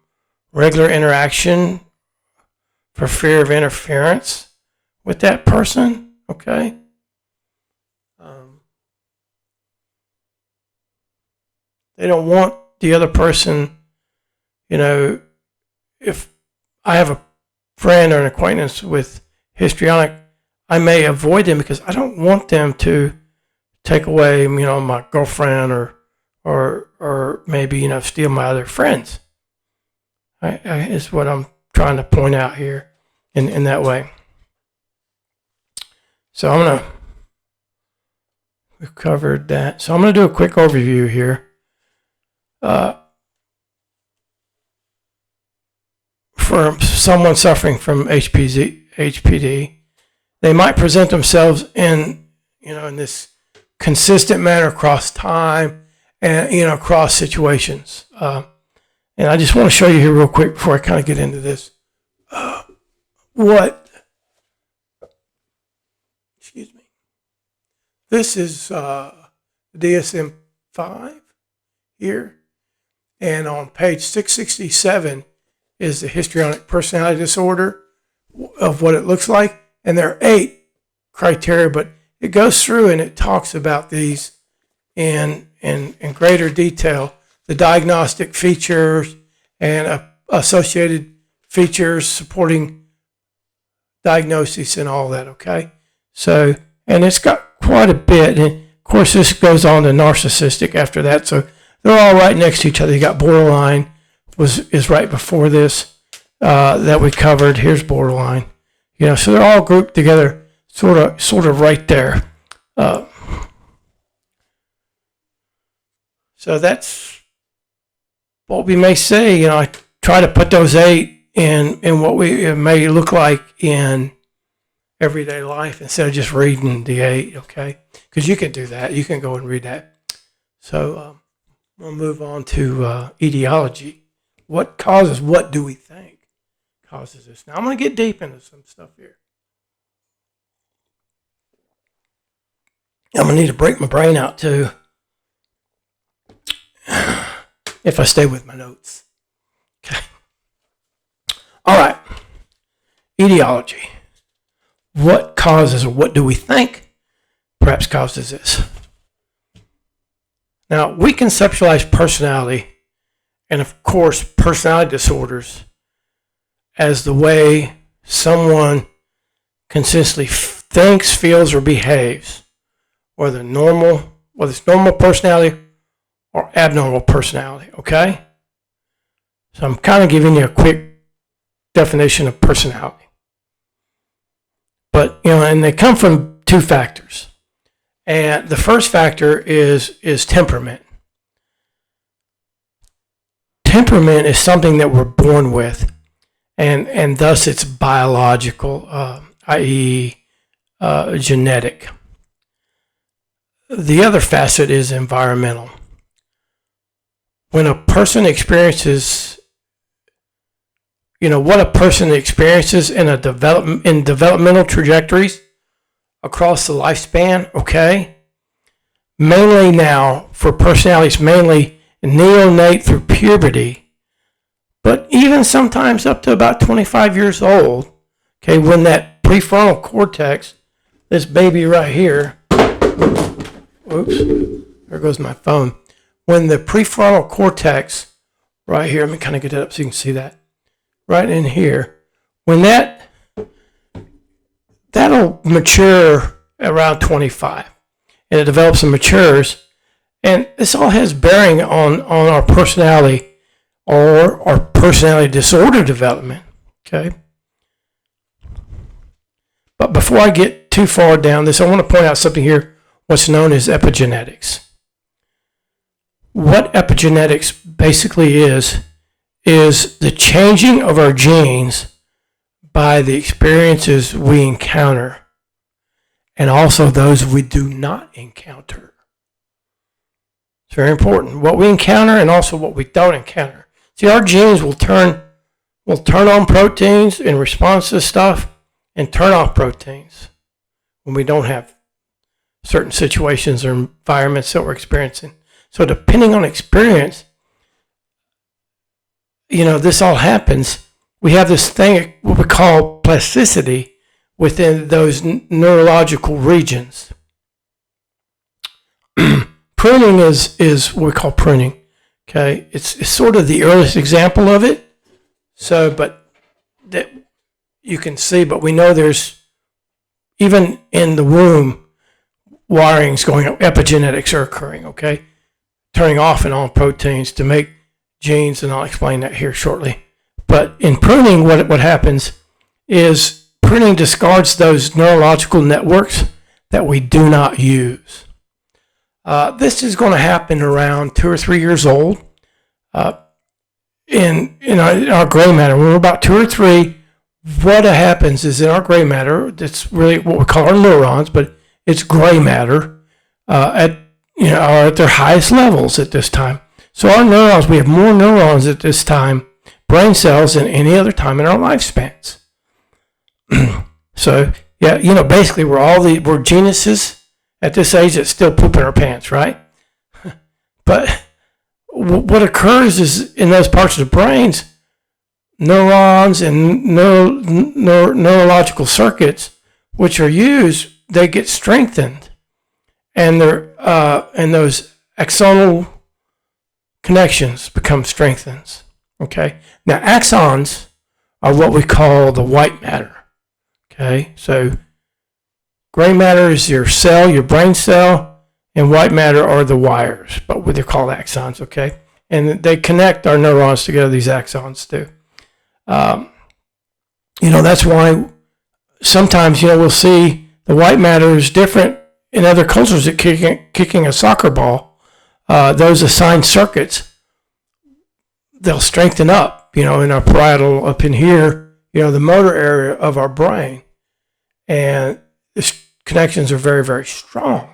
regular interaction for fear of interference with that person, okay? They don't want the other person, if I have a friend or an acquaintance with histrionic, I may avoid them because I don't want them to take away, my girlfriend or maybe, steal my other friends. Is what I'm trying to point out here in that way. So we've covered that. So I'm going to do a quick overview here. For someone suffering from HPD, they might present themselves in this consistent manner across time and, across situations. And I just want to show you here real quick before I kind of get into this. Excuse me. This is DSM-5 here. And on page 667 is the histrionic personality disorder of what it looks like. And there are 8 criteria, but it goes through and it talks about these in greater detail. The diagnostic features and associated features supporting diagnosis and all that, okay? So, and it's got quite a bit. And of course, this goes on to narcissistic after that. So they're all right next to each other. You got borderline is right before this that we covered. Here's borderline. So they're all grouped together, sort of right there. So that's what we may say. I try to put those 8 in what it may look like in everyday life instead of just reading the 8, okay? Because you can do that. You can go and read that. So we'll move on to etiology. What do we think causes this? Now I'm going to get deep into some stuff here. I'm going to need to break my brain out too, if I stay with my notes. Okay. All right. Etiology. What causes, or what do we think perhaps causes this? Now, we conceptualize personality and, of course, personality disorders as the way someone consistently thinks, feels, or behaves, whether it's normal personality or abnormal personality, okay? So I'm kind of giving you a quick definition of personality. But, and they come from 2 factors. And the first factor is temperament. Temperament is something that we're born with, and thus it's biological, i.e. Genetic. The other facet is environmental. When a person experiences, what a person experiences in developmental trajectories across the lifespan, okay? Mainly now, for personalities, mainly neonate through puberty, but even sometimes up to about 25 years old, okay, when that prefrontal cortex, this baby right here, oops, there goes my phone. When the prefrontal cortex right here, let me kind of get it up so you can see that, right in here, when that'll mature around 25, and it develops and matures, and this all has bearing on our personality or our personality disorder development, okay? But before I get too far down this, I want to point out something here, what's known as epigenetics. What epigenetics basically is the changing of our genes by the experiences we encounter and also those we do not encounter. It's very important. What we encounter and also what we don't encounter. See, our genes will turn on proteins in response to stuff and turn off proteins when we don't have certain situations or environments that we're experiencing. So depending on experience, this all happens. We have this thing, what we call plasticity, within those neurological regions. Pruning is what we call pruning. Okay, it's sort of the earliest example of it. So, but that you can see, but we know there's, even in the womb, wirings going up, epigenetics are occurring, okay? Turning off and on proteins to make genes, and I'll explain that here shortly. But in pruning, what happens is pruning discards those neurological networks that we do not use. This is going to happen around 2 or 3 years old. In our gray matter, when we're about 2 or 3, what happens is in our gray matter, that's really what we call our neurons, but it's gray matter at their highest levels at this time. So our neurons, we have more neurons at this time, brain cells, than any other time in our lifespans. So, yeah, basically we're geniuses at this age that still poop in our pants, right? But what occurs is in those parts of the brains, neurons and neurological circuits which are used, they get strengthened, and those axonal connections become strengthened. Okay. Now axons are what we call the white matter. Okay. So gray matter is your cell, your brain cell, and white matter are the wires, but they're called axons. Okay. And they connect our neurons together. These axons do. That's why sometimes, we'll see the white matter is different in other cultures at kicking a soccer ball. Those assigned circuits, they'll strengthen up, in our parietal up in here, the motor area of our brain. And the connections are very, very strong.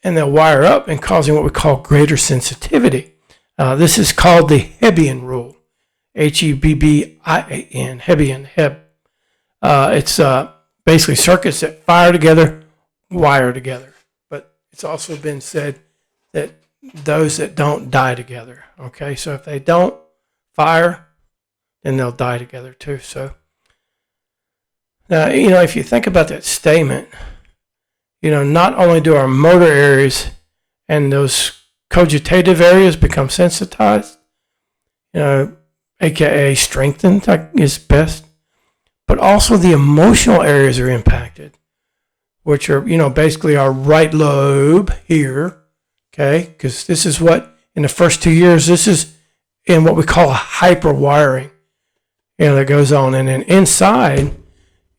And they'll wire up and causing what we call greater sensitivity. This is called the Hebbian rule. Hebbian, Hebbian. It's basically circuits that fire together, wire together. But it's also been said that those that don't die together. Okay, so if they don't fire, then they'll die together too. So now, if you think about that statement, not only do our motor areas and those cogitative areas become sensitized, aka strengthened is best, but also the emotional areas are impacted, which are, basically our right lobe here, okay? Because this is what, in the first 2 years, this is in what we call a hyperwiring, that goes on. And then inside,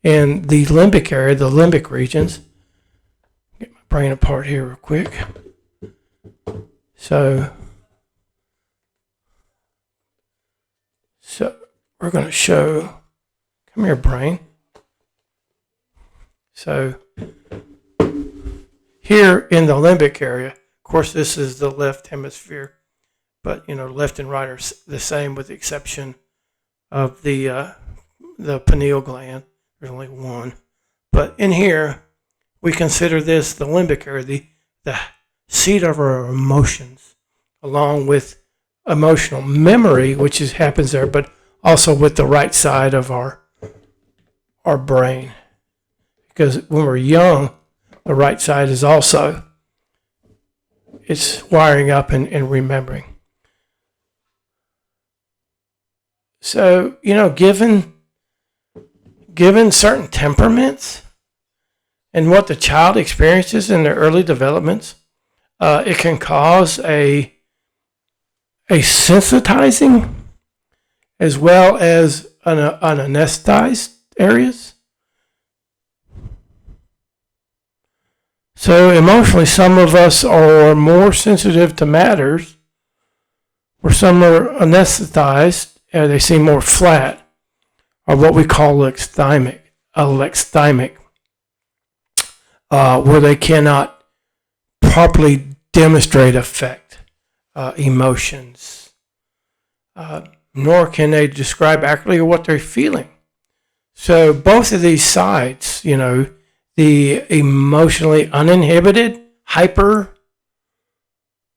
in the limbic area, the limbic regions, get my brain apart here real quick. So we're going to show, come here, brain. So here in the limbic area, of course, this is the left hemisphere, but, left and right are the same with the exception of the pineal gland. There's only one. But in here, we consider this the limbic area, the seat of our emotions, along with emotional memory, which happens there, but also with the right side of our brain. Because when we're young, the right side is also, it's wiring up and remembering. So, given certain temperaments and what the child experiences in their early developments, it can cause a sensitizing as well as an anesthetized areas. So emotionally, some of us are more sensitive to matters, where some are anesthetized, and they seem more flat, or what we call alexithymic, where they cannot properly demonstrate affect, emotions, nor can they describe accurately what they're feeling. So both of these sides, the emotionally uninhibited hyper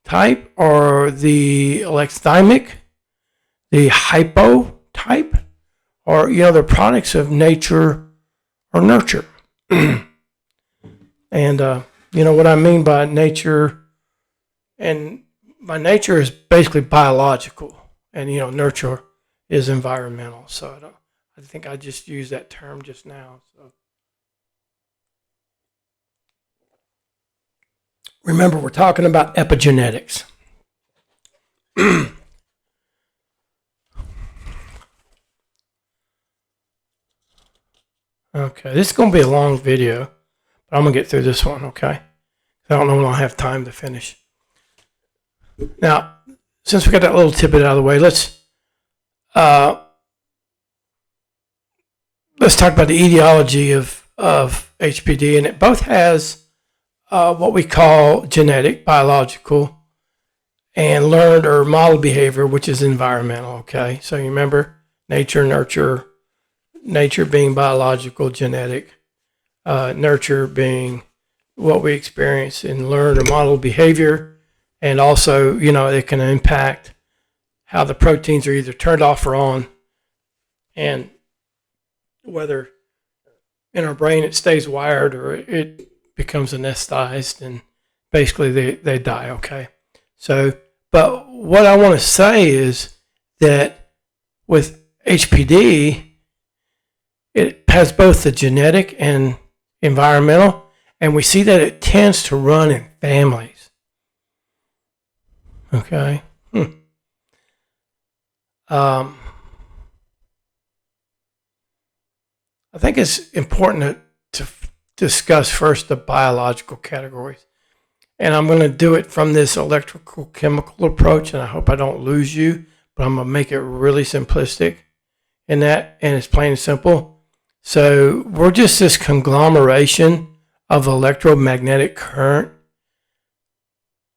type, or the alexithymic, the hypo type, or, they're products of nature or nurture. And, what I mean by nature, and by nature is basically biological, and, nurture is environmental. So I think I just used that term just now. So remember, we're talking about epigenetics. Okay, this is going to be a long video, but I'm going to get through this one, okay? I don't know when I'll have time to finish. Now, since we got that little tidbit out of the way, let's talk about the etiology of HPD, and it both has what we call genetic, biological, and learned or model behavior, which is environmental. Okay, so you remember nature, nurture, nature being biological, genetic, nurture being what we experience in learned or model behavior, and also, it can impact how the proteins are either turned off or on, and whether in our brain it stays wired or it becomes anesthetized and basically they die. Okay, so but what I want to say is that with HPD, it has both the genetic and environmental, and we see that it tends to run in families. Okay. I think it's important to discuss first the biological categories. And I'm going to do it from this electrical chemical approach, and I hope I don't lose you, but I'm going to make it really simplistic in that, and it's plain and simple. So we're just this conglomeration of electromagnetic current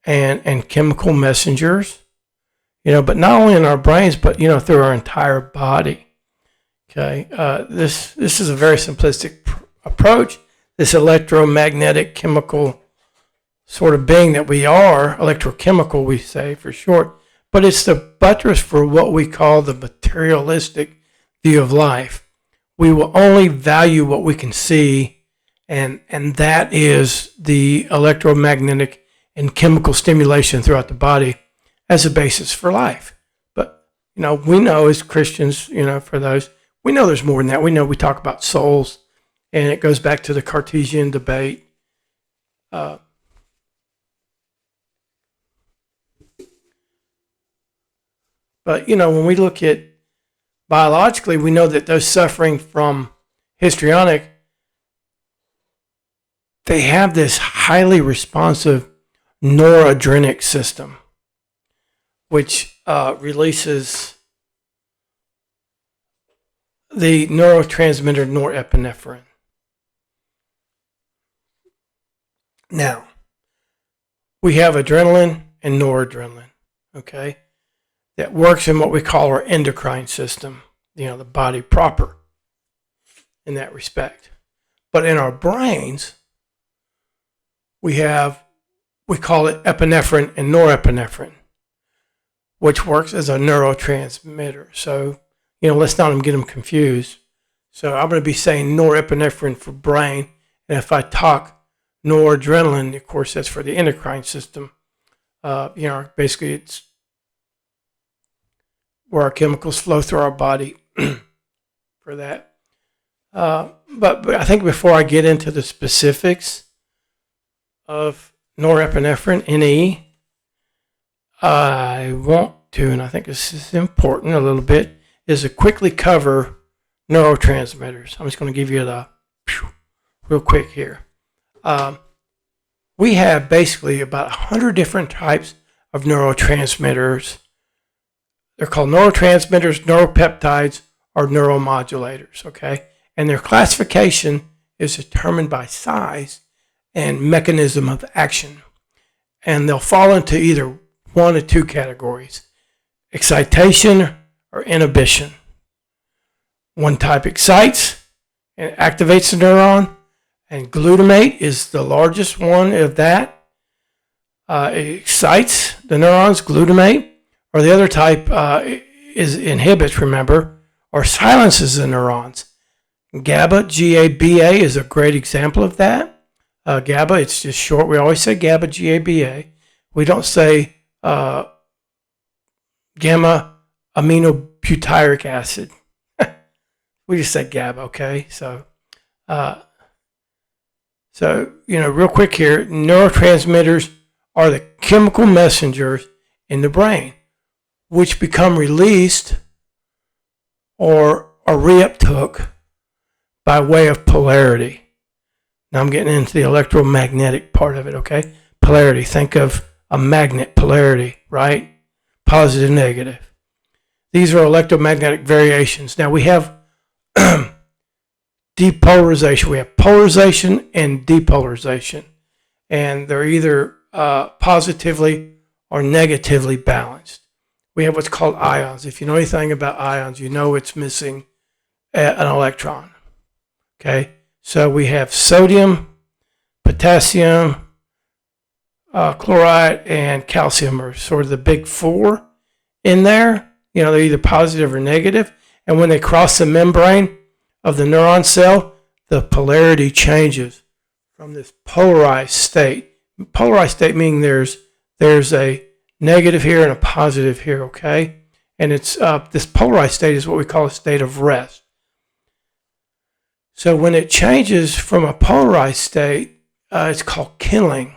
and chemical messengers, but not only in our brains, but, through our entire body. Okay, this is a very simplistic approach, this electromagnetic chemical sort of being that we are, electrochemical we say for short, but it's the buttress for what we call the materialistic view of life. We will only value what we can see, and that is the electromagnetic and chemical stimulation throughout the body as a basis for life. But, we know as Christians, for those, we know there's more than that. We know we talk about souls, and it goes back to the Cartesian debate. But, when we look at biologically, we know that those suffering from histrionic, they have this highly responsive noradrenergic system, which releases the neurotransmitter norepinephrine. Now, we have adrenaline and noradrenaline, okay, that works in what we call our endocrine system, the body proper in that respect. But in our brains, we call it epinephrine and norepinephrine, which works as a neurotransmitter. So, let's not get them confused. So I'm going to be saying norepinephrine for brain, and if I talk noradrenaline, of course, that's for the endocrine system. Basically it's where our chemicals flow through our body for that. But I think before I get into the specifics of norepinephrine, NE, I want to, and I think this is important a little bit, is to quickly cover neurotransmitters. I'm just going to give you the real quick here. We have basically about 100 different types of neurotransmitters. They're called neurotransmitters, neuropeptides, or neuromodulators, okay? And their classification is determined by size and mechanism of action. And they'll fall into either one of two categories: excitation or inhibition. One type excites and activates the neuron, and glutamate is the largest one of that. It excites the neurons, glutamate, or the other type inhibits, remember, or silences the neurons. GABA, G-A-B-A, is a great example of that. GABA, it's just short. We always say GABA, G-A-B-A. We don't say gamma aminobutyric acid. We just say GABA, okay? So, real quick here, neurotransmitters are the chemical messengers in the brain, which become released or are reuptook by way of polarity. Now I'm getting into the electromagnetic part of it, okay? Polarity, think of a magnet polarity, right? Positive, negative. These are electromagnetic variations. Now we have depolarization. We have polarization and depolarization. And they're either positively are negatively balanced. We have what's called ions. If you know anything about ions, you know it's missing an electron. Okay, so we have sodium, potassium, chloride, and calcium are sort of the big four in there. You know, they're either positive or negative. And when they cross the membrane of the neuron cell, the polarity changes from this polarized state. Polarized state meaning there's a negative here and a positive here, okay? And it's this polarized state is what we call a state of rest. So when it changes from a polarized state, it's called kindling,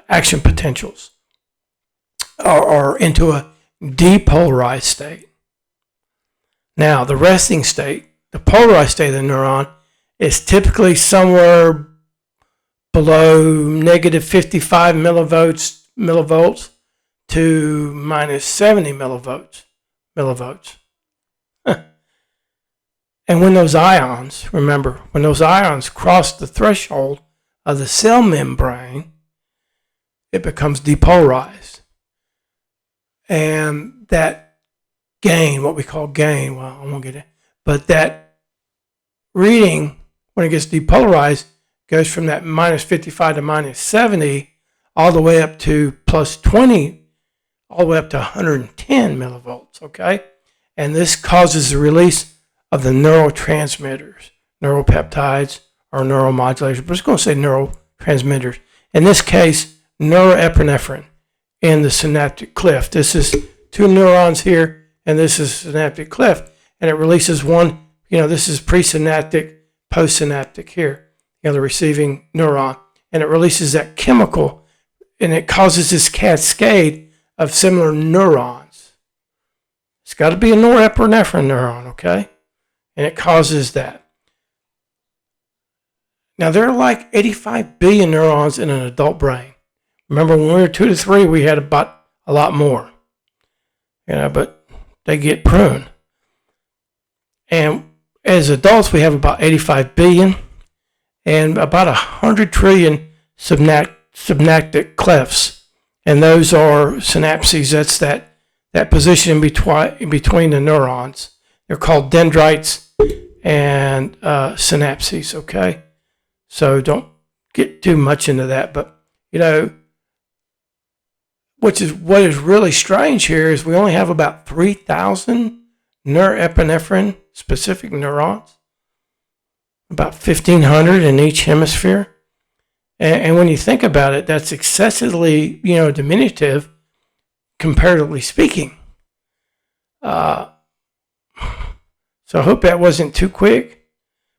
action potentials, or into a depolarized state. Now, the resting state, the polarized state of the neuron, is typically somewhere below negative 55 millivolts to minus 70 millivolts. And when those ions, remember, when those ions cross the threshold of the cell membrane, it becomes depolarized. And that gain, what we call gain, well, I won't get it, but that reading, when it gets depolarized, goes from that minus 55 to minus 70 all the way up to plus 20, all the way up to 110 millivolts, okay? And this causes the release of the neurotransmitters, neuropeptides or neuromodulators, but it's going to say neurotransmitters. In this case, norepinephrine in the synaptic cleft. This is two neurons here, and this is synaptic cleft, and it releases one, this is presynaptic, postsynaptic here, the receiving neuron, and it releases that chemical, and it causes this cascade of similar neurons. It's got to be a norepinephrine neuron, okay? And it causes that. Now, there are like 85 billion neurons in an adult brain. Remember, when we were 2 to 3, we had about a lot more. But they get pruned. And as adults, we have about 85 billion and about 100 trillion synaptic clefts. And those are synapses. That's that position in between the neurons. They're called dendrites and synapses, okay? So don't get too much into that. But, what is really strange here is we only have about 3,000 norepinephrine specific neurons, about 1,500 in each hemisphere. And when you think about it, that's excessively, diminutive, comparatively speaking. So I hope that wasn't too quick,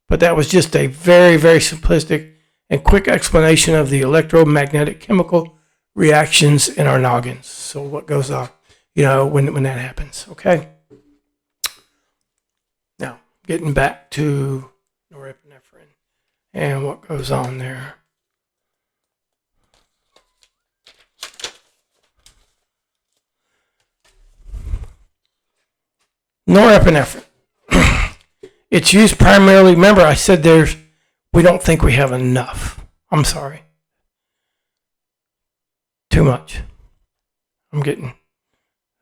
but that was just a very, very simplistic and quick explanation of the electromagnetic chemical reactions in our noggins. So what goes on, when that happens, okay? Now, getting back to norepinephrine and what goes on there. Norepinephrine. It's used primarily, remember I said we don't think we have enough. I'm sorry. Too much. I'm getting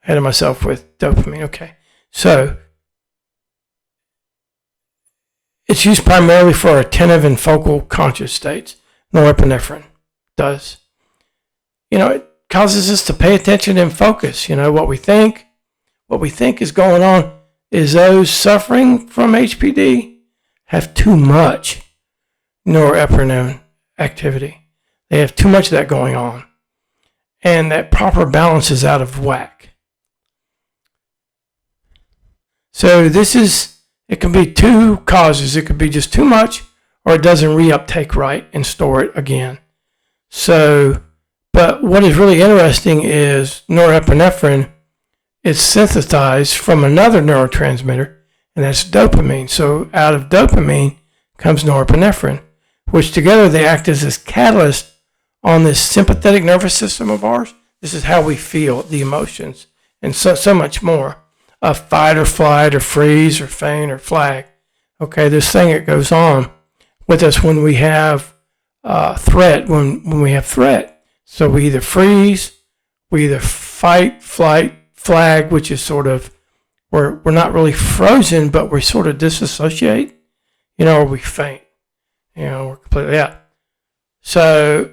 ahead of myself with dopamine. Okay. So, it's used primarily for attentive and focal conscious states. Norepinephrine does. It causes us to pay attention and focus. What we think is going on is those suffering from HPD have too much norepinephrine activity. They have too much of that going on. And that proper balance is out of whack. So it can be two causes. It could be just too much, or it doesn't reuptake right and store it again. So, but what is really interesting is norepinephrine is synthesized from another neurotransmitter, and that's dopamine. So out of dopamine comes norepinephrine, which together they act as this catalyst on this sympathetic nervous system of ours. This is how we feel the emotions, and so much more. Fight or flight or freeze or faint or flag. Okay, this thing that goes on with us when we have threat, when we have threat. So we either freeze, we either fight fight, flight, flag, which is sort of, we're not really frozen, but we sort of disassociate, or we faint. We're completely out. So,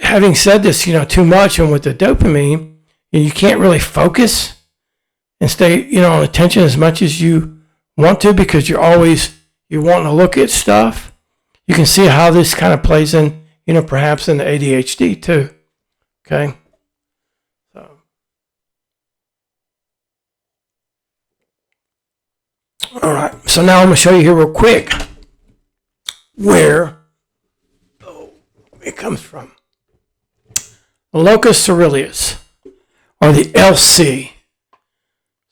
having said this, too much, and with the dopamine, you can't really focus and stay, on attention as much as you want to, because you want to look at stuff. You can see how this kind of plays in, perhaps in the ADHD too. Okay. All right. So now I'm going to show you here real quick where it comes from. The locus coeruleus, or the LC.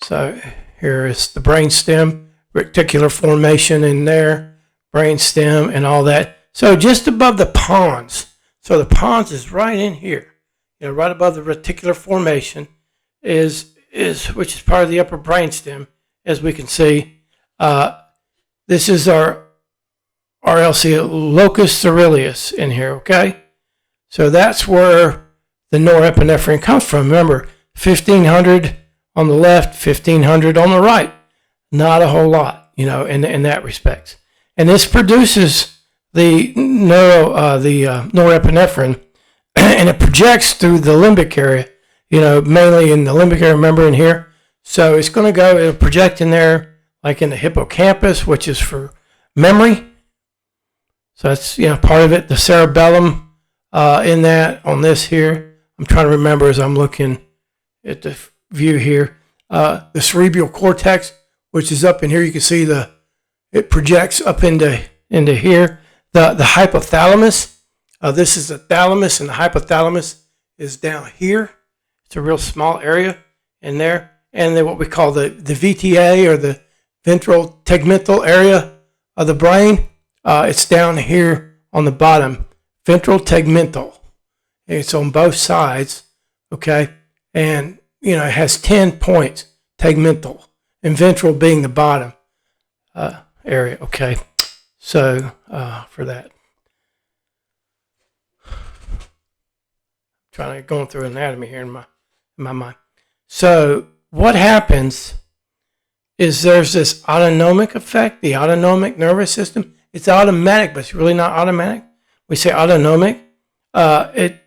So here is the brainstem, reticular formation in there, brainstem and all that. So just above the pons. So the pons is right in here, right above the reticular formation which is part of the upper brainstem, as we can see. This is our RLC, locus coeruleus in here, okay? So that's where the norepinephrine comes from. Remember, 1,500 on the left, 1,500 on the right. Not a whole lot, in that respect. And this produces the norepinephrine, and it projects through the limbic area, mainly in the limbic area, remember, in here. So it'll project in there, like in the hippocampus, which is for memory. So that's, part of it. The cerebellum in that, on this here. I'm trying to remember as I'm looking at the view here. The cerebral cortex, which is up in here. You can see it projects up into here. The hypothalamus. This is the thalamus, and the hypothalamus is down here. It's a real small area in there. And then what we call the VTA, or the ventral tegmental area of the brain. It's down here on the bottom, ventral tegmental. It's on both sides, okay? And, it has 10 points, tegmental, and ventral being the bottom area, okay? So, for that. Going through anatomy here in my mind. So, what happens is there's this autonomic effect, the autonomic nervous system. It's automatic, but it's really not automatic. We say autonomic. It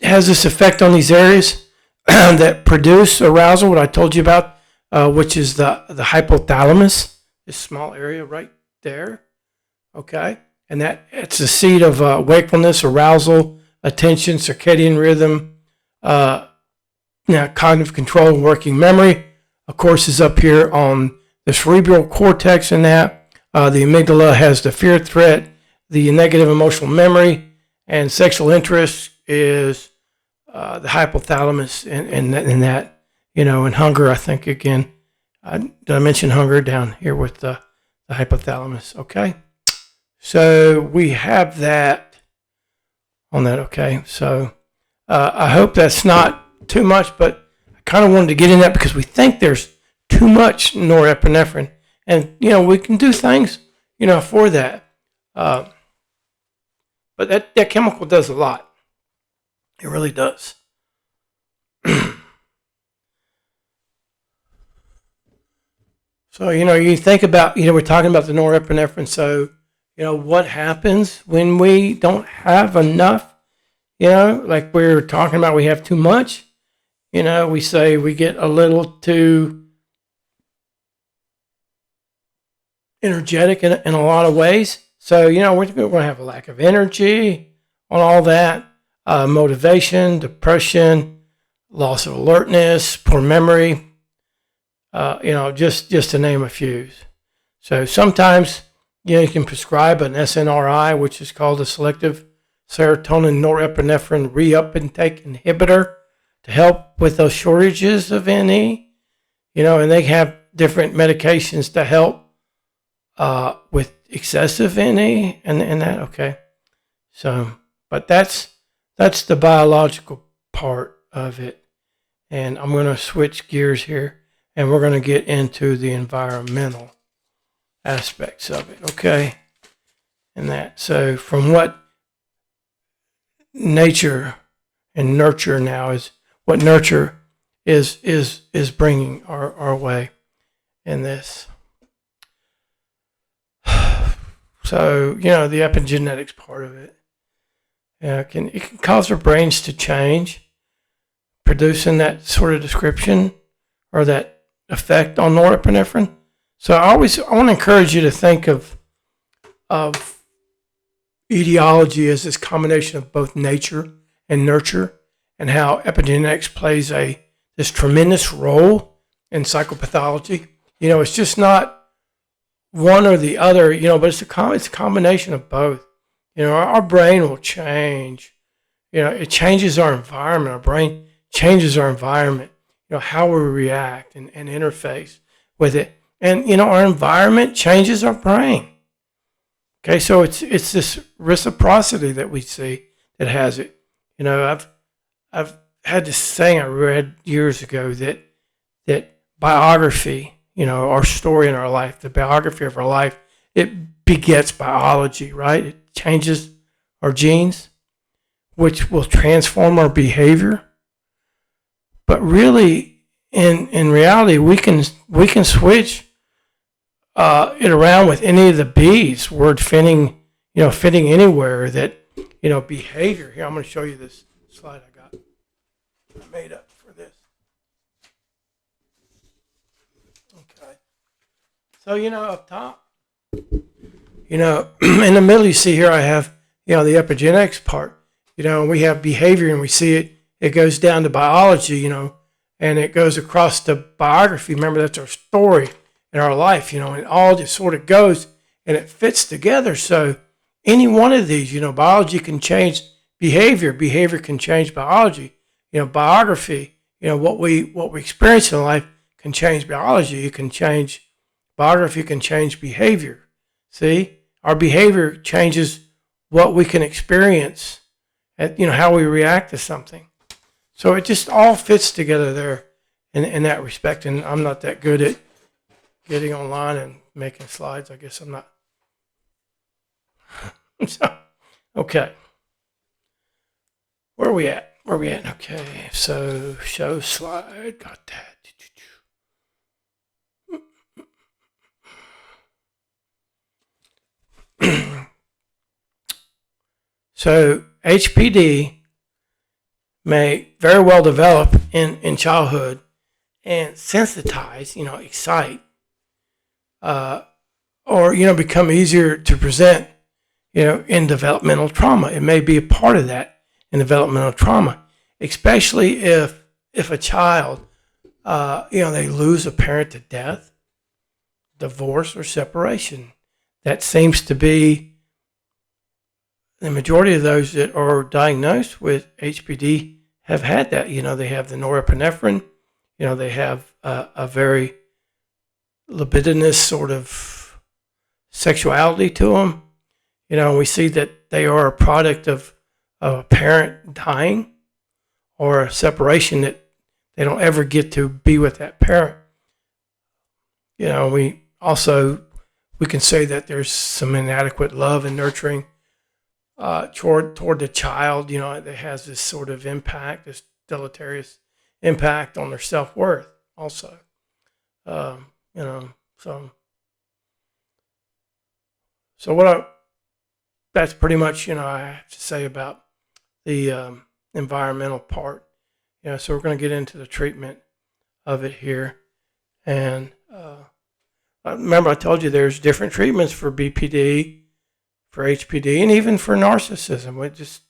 has this effect on these areas that produce arousal, what I told you about, which is the hypothalamus, this small area right there. Okay? And it's the seat of wakefulness, arousal, attention, circadian rhythm, cognitive control, and working memory. Of course, is up here on the cerebral cortex, and that. The amygdala has the fear threat, the negative emotional memory, and sexual interest is the hypothalamus, and that, and hunger, I think, again. Did I mention hunger down here with the hypothalamus? Okay. So we have that on that, okay? So I hope that's not too much, but I kind of wanted to get in that because we think there's too much norepinephrine. And, we can do things, for that. But that chemical does a lot. It really does. So, you think about, we're talking about the norepinephrine. So, what happens when we don't have enough? Like we were talking about, we have too much. We say we get a little too energetic in a lot of ways. So, we're going to have a lack of energy on all that, motivation, depression, loss of alertness, poor memory, just to name a few. So sometimes, you can prescribe an SNRI, which is called a selective serotonin norepinephrine reuptake inhibitor, to help with those shortages of NE, and they have different medications to help with excessive NE and that, okay. So, but that's the biological part of it. And I'm going to switch gears here, and we're going to get into the environmental aspects of it, okay? And that, so from what nature And nurture now is what nurture is bringing our way in this. So, the epigenetics part of it. It can cause our brains to change, producing that sort of description or that effect on norepinephrine. So I want to encourage you to think of etiology as this combination of both nature and nurture, and how epigenetics plays this tremendous role in psychopathology. It's just not one or the other, but it's a combination of both. Our brain will change. It changes our environment. Our brain changes our environment, how we react and interface with it. And, our environment changes our brain. Okay, so it's this reciprocity that we see that has it. I've had this saying I read years ago that biography, our story in our life, the biography of our life, it begets biology, right? It changes our genes, which will transform our behavior. But really, in reality, we can switch it around with any of the B's, word fitting anywhere. That behavior. Here, I'm going to show you this slide I made up for this. Okay. So up top, in the middle, you see here I have the epigenetics part. We have behavior, and we see it goes down to biology, and it goes across to biography. Remember, that's our story in our life, and it all just sort of goes and it fits together. So any one of these, biology can change behavior. Behavior can change biology. Biography, what we experience in life can change biology. It can change biography, can change behavior. See, our behavior changes what we can experience, how we react to something. So it just all fits together there in that respect. And I'm not that good at getting online and making slides. I guess I'm not. So, okay. Where are we at? Okay, so show slide. Got that. So HPD may very well develop in childhood and sensitize, excite, or become easier to present, in developmental trauma. It may be a part of that in developmental trauma, especially if a child, they lose a parent to death, divorce, or separation. That seems to be the majority of those that are diagnosed with HPD have had that. They have the norepinephrine. They have a very libidinous sort of sexuality to them. We see that they are a product of a parent dying or a separation, that they don't ever get to be with that parent. We can say that there's some inadequate love and nurturing toward the child, that has this sort of impact, this deleterious impact on their self-worth also. So that's pretty much, I have to say about the environmental part. So we're going to get into the treatment of it here. And remember, I told you there's different treatments for BPD, for HPD, and even for narcissism.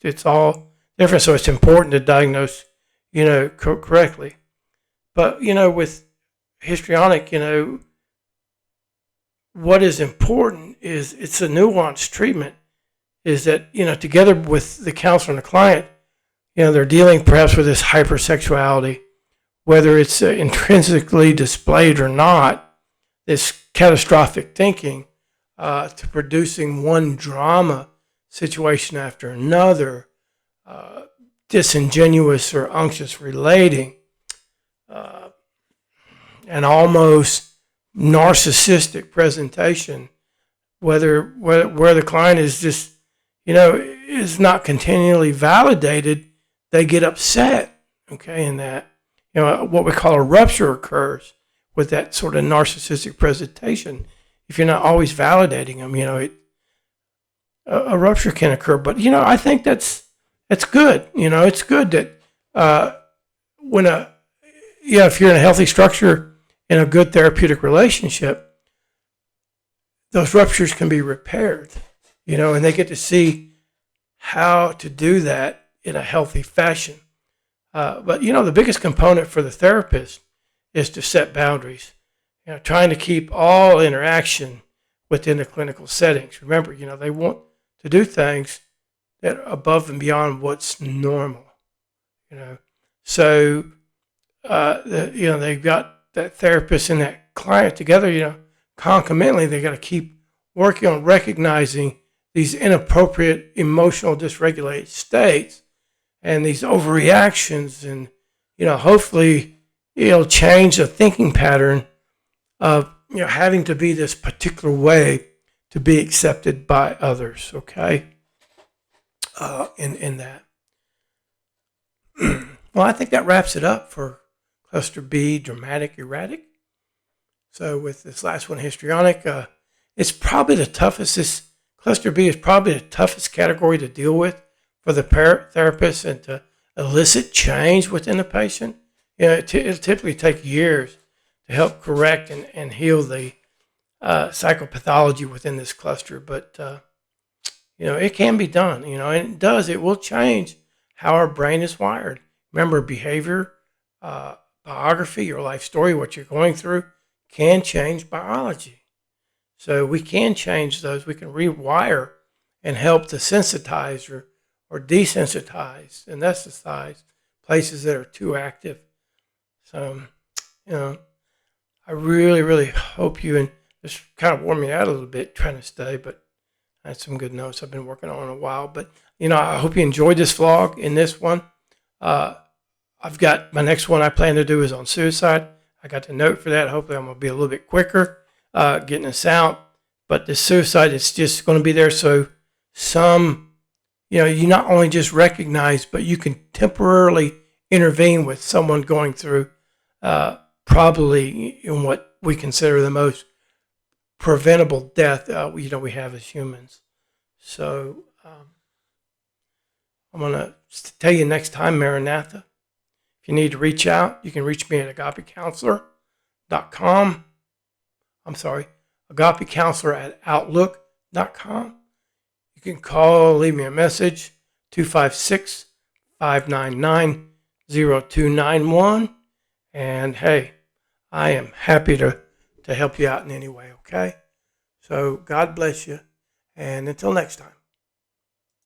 It's all different. So it's important to diagnose, correctly. But, with histrionic, what is important is it's a nuanced treatment, is that, together with the counselor and the client, they're dealing perhaps with this hypersexuality, whether it's intrinsically displayed or not, this catastrophic thinking, to producing one drama situation after another, disingenuous or unctuous relating, and almost narcissistic presentation, where the client is just, is not continually validated they get upset, okay, and that, what we call a rupture occurs with that sort of narcissistic presentation. If you're not always validating them, a rupture can occur. But, I think that's good. It's good that if you're in a healthy structure in a good therapeutic relationship, those ruptures can be repaired, and they get to see how to do that in a healthy fashion. But the biggest component for the therapist is to set boundaries, trying to keep all interaction within the clinical settings. Remember, they want to do things that are above and beyond what's normal, So, they've got that therapist and that client together, concomitantly, they got to keep working on recognizing these inappropriate emotional dysregulated states and these overreactions, and hopefully it'll change the thinking pattern of having to be this particular way to be accepted by others. Okay, in that. Well, I think that wraps it up for cluster B, dramatic, erratic. So with this last one, histrionic, it's probably the toughest. This cluster B is probably the toughest category to deal with for the therapist and to elicit change within the patient. It'll typically take years to help correct and heal the psychopathology within this cluster. But, it can be done, and it does. It will change how our brain is wired. Remember, behavior, biography, your life story, what you're going through can change biology. So we can change those. We can rewire and help to sensitize or desensitize, anesthetize places that are too active. So, I really, really hope you, and this kind of wore me out a little bit trying to stay, but I had some good notes I've been working on a while. But, I hope you enjoyed this vlog in this one. I've got my next one I plan to do is on suicide. I got the note for that. Hopefully I'm going to be a little bit quicker getting this out. But the suicide is just going to be there so you not only just recognize, but you can temporarily intervene with someone going through probably in what we consider the most preventable death we have as humans. So I'm going to tell you next time, Maranatha. If you need to reach out, you can reach me at agapecounselor.com. I'm sorry, agapecounselor@outlook.com. You can call, leave me a message, 256-599-0291. And hey, I am happy to help you out in any way, okay? So God bless you. And until next time.